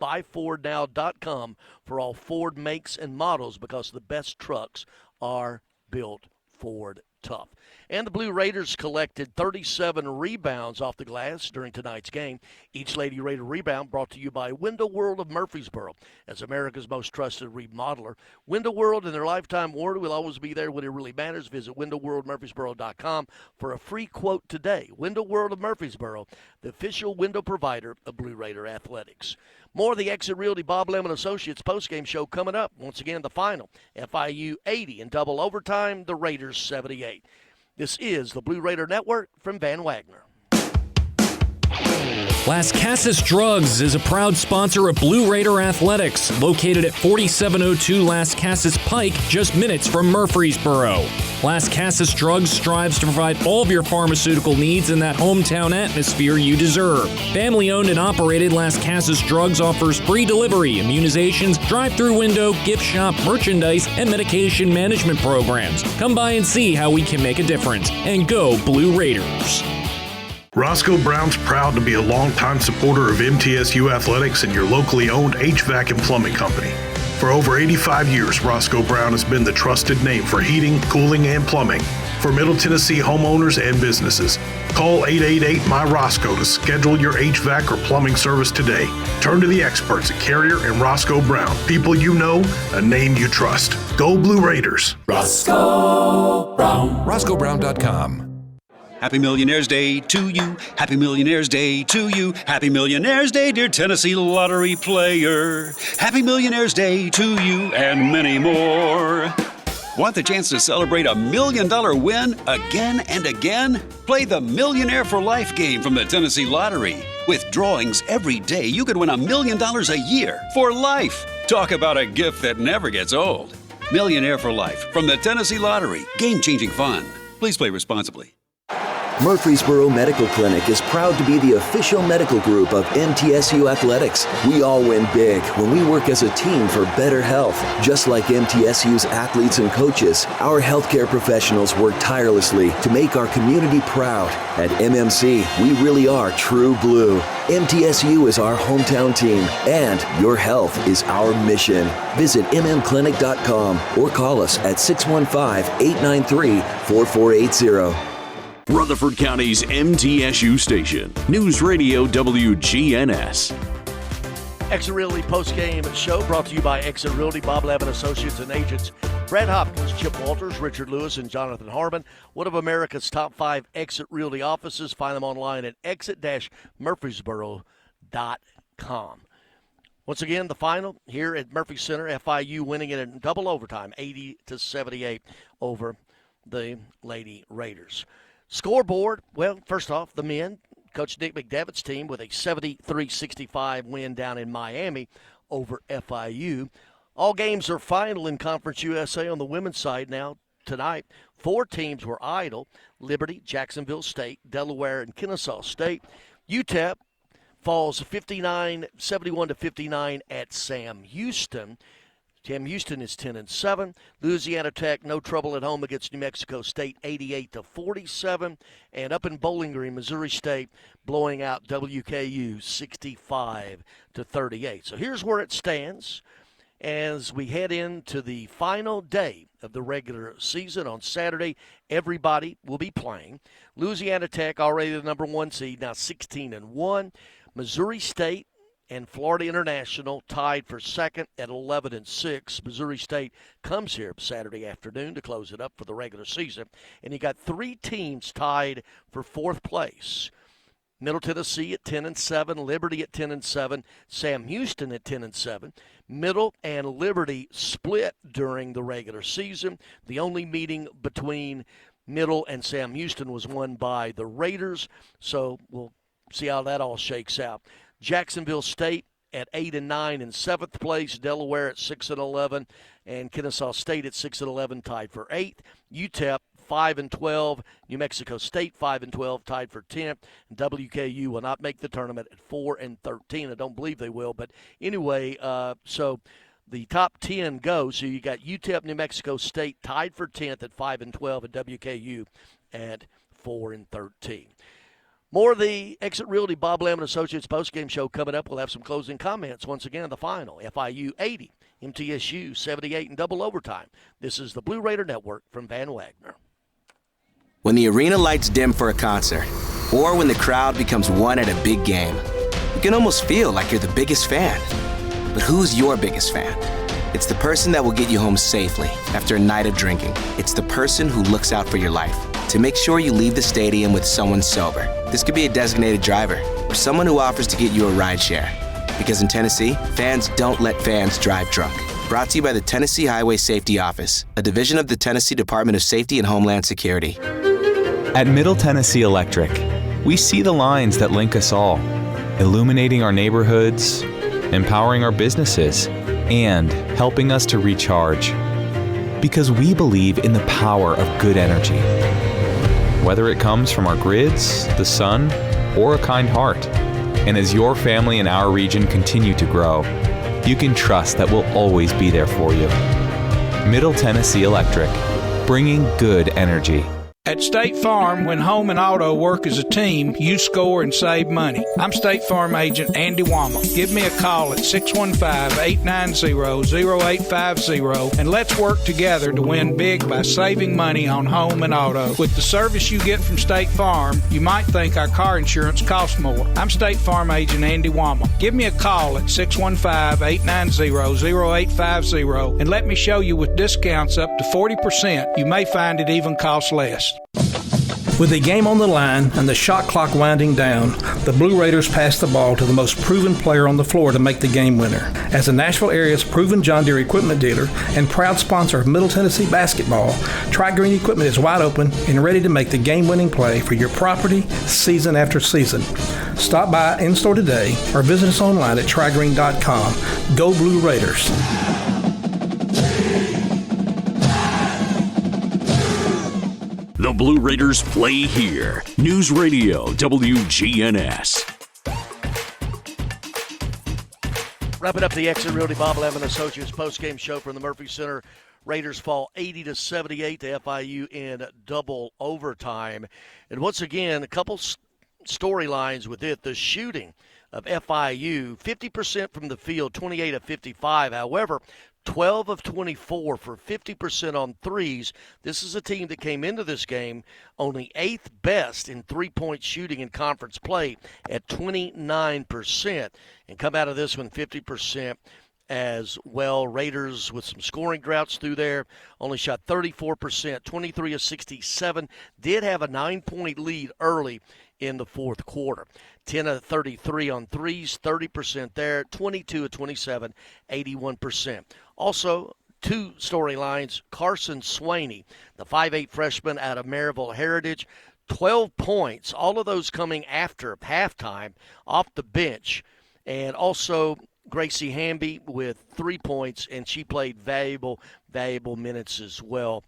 buyfordnow.com for all Ford makes and models, because the best trucks are built Ford tough. And the Blue Raiders collected 37 rebounds off the glass during tonight's game. Each Lady Raider rebound brought to you by Window World of Murfreesboro. As America's most trusted remodeler, Window World and their lifetime warranty will always be there when it really matters. Visit windowworldmurfreesboro.com for a free quote today. Window World of Murfreesboro, the official window provider of Blue Raider athletics. More of the Exit Realty Bob Lemon Associates postgame show coming up. Once again, the final, FIU 80 in double overtime, the Raiders 78. This is the Blue Raider Network from Van Wagner.
Las Casas Drugs is a proud sponsor of Blue Raider Athletics, located at 4702 Las Casas Pike, just minutes from Murfreesboro. Las Casas Drugs strives to provide all of your pharmaceutical needs in that hometown atmosphere you deserve. Family-owned and operated, Las Casas Drugs offers free delivery, immunizations, drive-through window, gift shop, merchandise, and medication management programs. Come by and see how we can make a difference. And go Blue Raiders.
Roscoe Brown's proud to be a longtime supporter of MTSU athletics and your locally owned HVAC and plumbing company. For over 85 years, Roscoe Brown has been the trusted name for heating, cooling, and plumbing for Middle Tennessee homeowners and businesses. Call 888-MY-ROSCOE to schedule your HVAC or plumbing service today. Turn to the experts at Carrier and Roscoe Brown. People you know, a name you trust. Go Blue Raiders.
Roscoe Brown. RoscoeBrown.com.
Happy Millionaires Day to you. Happy Millionaires Day to you. Happy Millionaires Day, dear Tennessee lottery player. Happy Millionaires Day to you and many more. Want the chance to celebrate $1 million win again and again? Play the Millionaire for Life game from the Tennessee Lottery. With drawings every day, you could win $1 million a year for life. Talk about a gift that never gets old. Millionaire for Life from the Tennessee Lottery. Game-changing fun. Please play responsibly.
Murfreesboro Medical Clinic is proud to be the official medical group of MTSU Athletics. We all win big when we work as a team for better health. Just like MTSU's athletes and coaches, our healthcare professionals work tirelessly to make our community proud. At MMC, we really are true blue. MTSU is our hometown team, and your health is our mission. Visit mmclinic.com or call us at 615-893-4480.
Rutherford County's MTSU station, News Radio WGNS.
Exit Realty postgame show brought to you by Exit Realty, Bob Lavin Associates and Agents, Brad Hopkins, Chip Walters, Richard Lewis, and Jonathan Harmon. One of America's top 5 Exit Realty offices. Find them online at exit-murfreesboro.com. Once again, the final here at Murphy Center, FIU winning it in double overtime, 80-78 over the Lady Raiders. Scoreboard, well, first off, the men, Coach Nick McDevitt's team with a 73-65 win down in Miami over FIU. All games are final in Conference USA on the women's side now tonight. 4 teams were idle: Liberty, Jacksonville State, Delaware, and Kennesaw State. UTEP falls 71-59 at Sam Houston. Sam Houston is 10-7. Louisiana Tech, no trouble at home against New Mexico State, 88-47. And up in Bowling Green, Missouri State blowing out WKU 65-38. So here's where it stands. as we head into the final day of the regular season on Saturday. Everybody will be playing. Louisiana Tech, already the number 1 seed, now 16-1. Missouri State and Florida International tied for second at 11-6. Missouri State comes here Saturday afternoon to close it up for the regular season. And you got 3 teams tied for 4th place. Middle Tennessee at 10-7, Liberty at 10-7, Sam Houston at 10-7. Middle and Liberty split during the regular season. The only meeting between Middle and Sam Houston was won by the Raiders, so we'll see how that all shakes out. Jacksonville State at 8-9 in 7th place, Delaware at 6-11, and Kennesaw State at 6-11, tied for 8th. UTEP 5-12, New Mexico State 5-12, tied for 10th. And WKU will not make the tournament at 4-13. I don't believe they will, but anyway, so the top 10 go. So you got UTEP, New Mexico State tied for 10th at 5-12, and WKU at 4-13. More of the Exit Realty Bob Lamb & Associates postgame show coming up. We'll have some closing comments once again in the final. FIU 80, MTSU 78 in double overtime. This is the Blue Raider Network from Van Wagner.
When the arena lights dim for a concert, or when the crowd becomes one at a big game, you can almost feel like you're the biggest fan. But who's your biggest fan? It's the person that will get you home safely after a night of drinking. It's the person who looks out for your life to make sure you leave the stadium with someone sober. This could be a designated driver or someone who offers to get you a ride share. Because in Tennessee, fans don't let fans drive drunk. Brought to you by the Tennessee Highway Safety Office, a division of the Tennessee Department of Safety and Homeland Security.
At Middle Tennessee Electric, we see the lines that link us all, illuminating our neighborhoods, empowering our businesses, and helping us to recharge. Because we believe in the power of good energy. Whether it comes from our grids, the sun, or a kind heart. And as your family and our region continue to grow, you can trust that we'll always be there for you. Middle Tennessee Electric, bringing good energy.
At State Farm, when home and auto work as a team, you score and save money. I'm State Farm agent Andy Wama. Give me a call at 615-890-0850 and let's work together to win big by saving money on home and auto. With the service you get from State Farm, you might think our car insurance costs more. I'm State Farm agent Andy Wama. Give me a call at 615-890-0850 and let me show you with discounts up to 40%. You may find it even costs less.
With the game on the line and the shot clock winding down, the Blue Raiders pass the ball to the most proven player on the floor to make the game winner. As the Nashville area's proven John Deere equipment dealer and proud sponsor of Middle Tennessee basketball, Tri-Green Equipment is wide open and ready to make the game-winning play for your property season after season. Stop by in-store today or visit us online at trigreen.com. Go Blue Raiders.
The Blue Raiders play here. News Radio WGNS.
Wrapping up the Exit Realty Bob Lamb & Associates postgame show from the Murphy Center. Raiders fall 80-78 to FIU in double overtime. And once again, a couple storylines with it. The shooting of FIU, 50% from the field, 28 of 55. However, 12 of 24 for 50% on threes. This is a team that came into this game only 8th best in three-point shooting in conference play at 29%. And come out of this one 50% as well. Raiders with some scoring droughts through there, only shot 34%, 23 of 67. Did have a 9-point lead early in the fourth quarter. 10 of 33 on threes, 30% there, 22 of 27, 81%. Also, two storylines, Carson Swaney, the 5'8 freshman out of Maryville Heritage, 12 points, all of those coming after halftime off the bench. And also Gracie Hamby with 3 points, and she played valuable minutes as well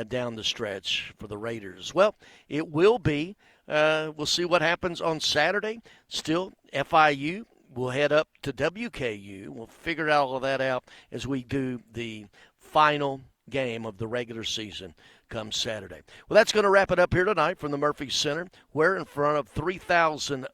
down the stretch for the Raiders. Well, it will be. We'll see what happens on Saturday. Still, FIU will head up to WKU. We'll figure all of that out as we do the final game of the regular season come Saturday. Well, that's going to wrap it up here tonight from the Murphy Center. We're in front of 3,000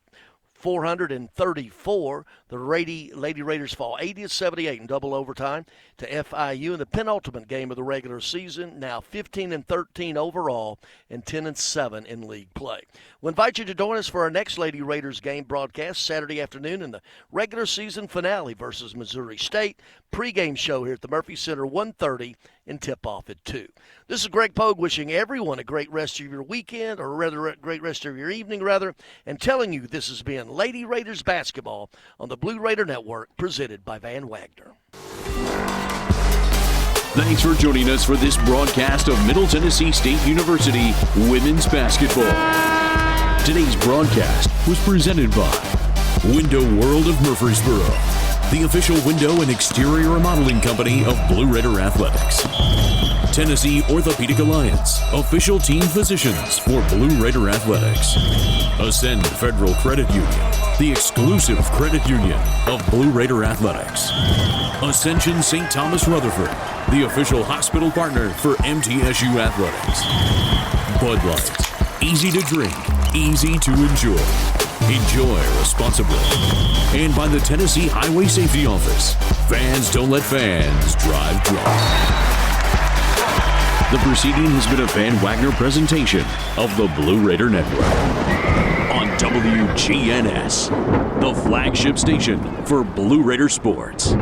434. The Lady Raiders fall 80-78 in double overtime to FIU in the penultimate game of the regular season. Now 15-13 overall and 10-7 in league play. We'll invite you to join us for our next Lady Raiders game broadcast Saturday afternoon in the regular season finale versus Missouri State. Pre-game show here at the Murphy Center, 1:30, and tip-off at 2. This is Greg Pogue wishing everyone a great rest of your weekend, or rather a great rest of your evening, and telling you this has been Lady Raiders basketball on the Blue Raider Network, presented by Van Wagner.
Thanks for joining us for this broadcast of Middle Tennessee State University women's basketball. Today's broadcast was presented by Window World of Murfreesboro, the official window and exterior remodeling company of Blue Raider Athletics. Tennessee Orthopedic Alliance, official team physicians for Blue Raider Athletics. Ascend Federal Credit Union, the exclusive credit union of Blue Raider Athletics. Ascension St. Thomas Rutherford, the official hospital partner for MTSU Athletics. Bud Light, easy to drink, easy to enjoy. Enjoy responsibly. And by the Tennessee Highway Safety Office, fans don't let fans drive drunk. The proceeding has been a Van Wagner presentation of the Blue Raider Network on WGNS, the flagship station for Blue Raider sports.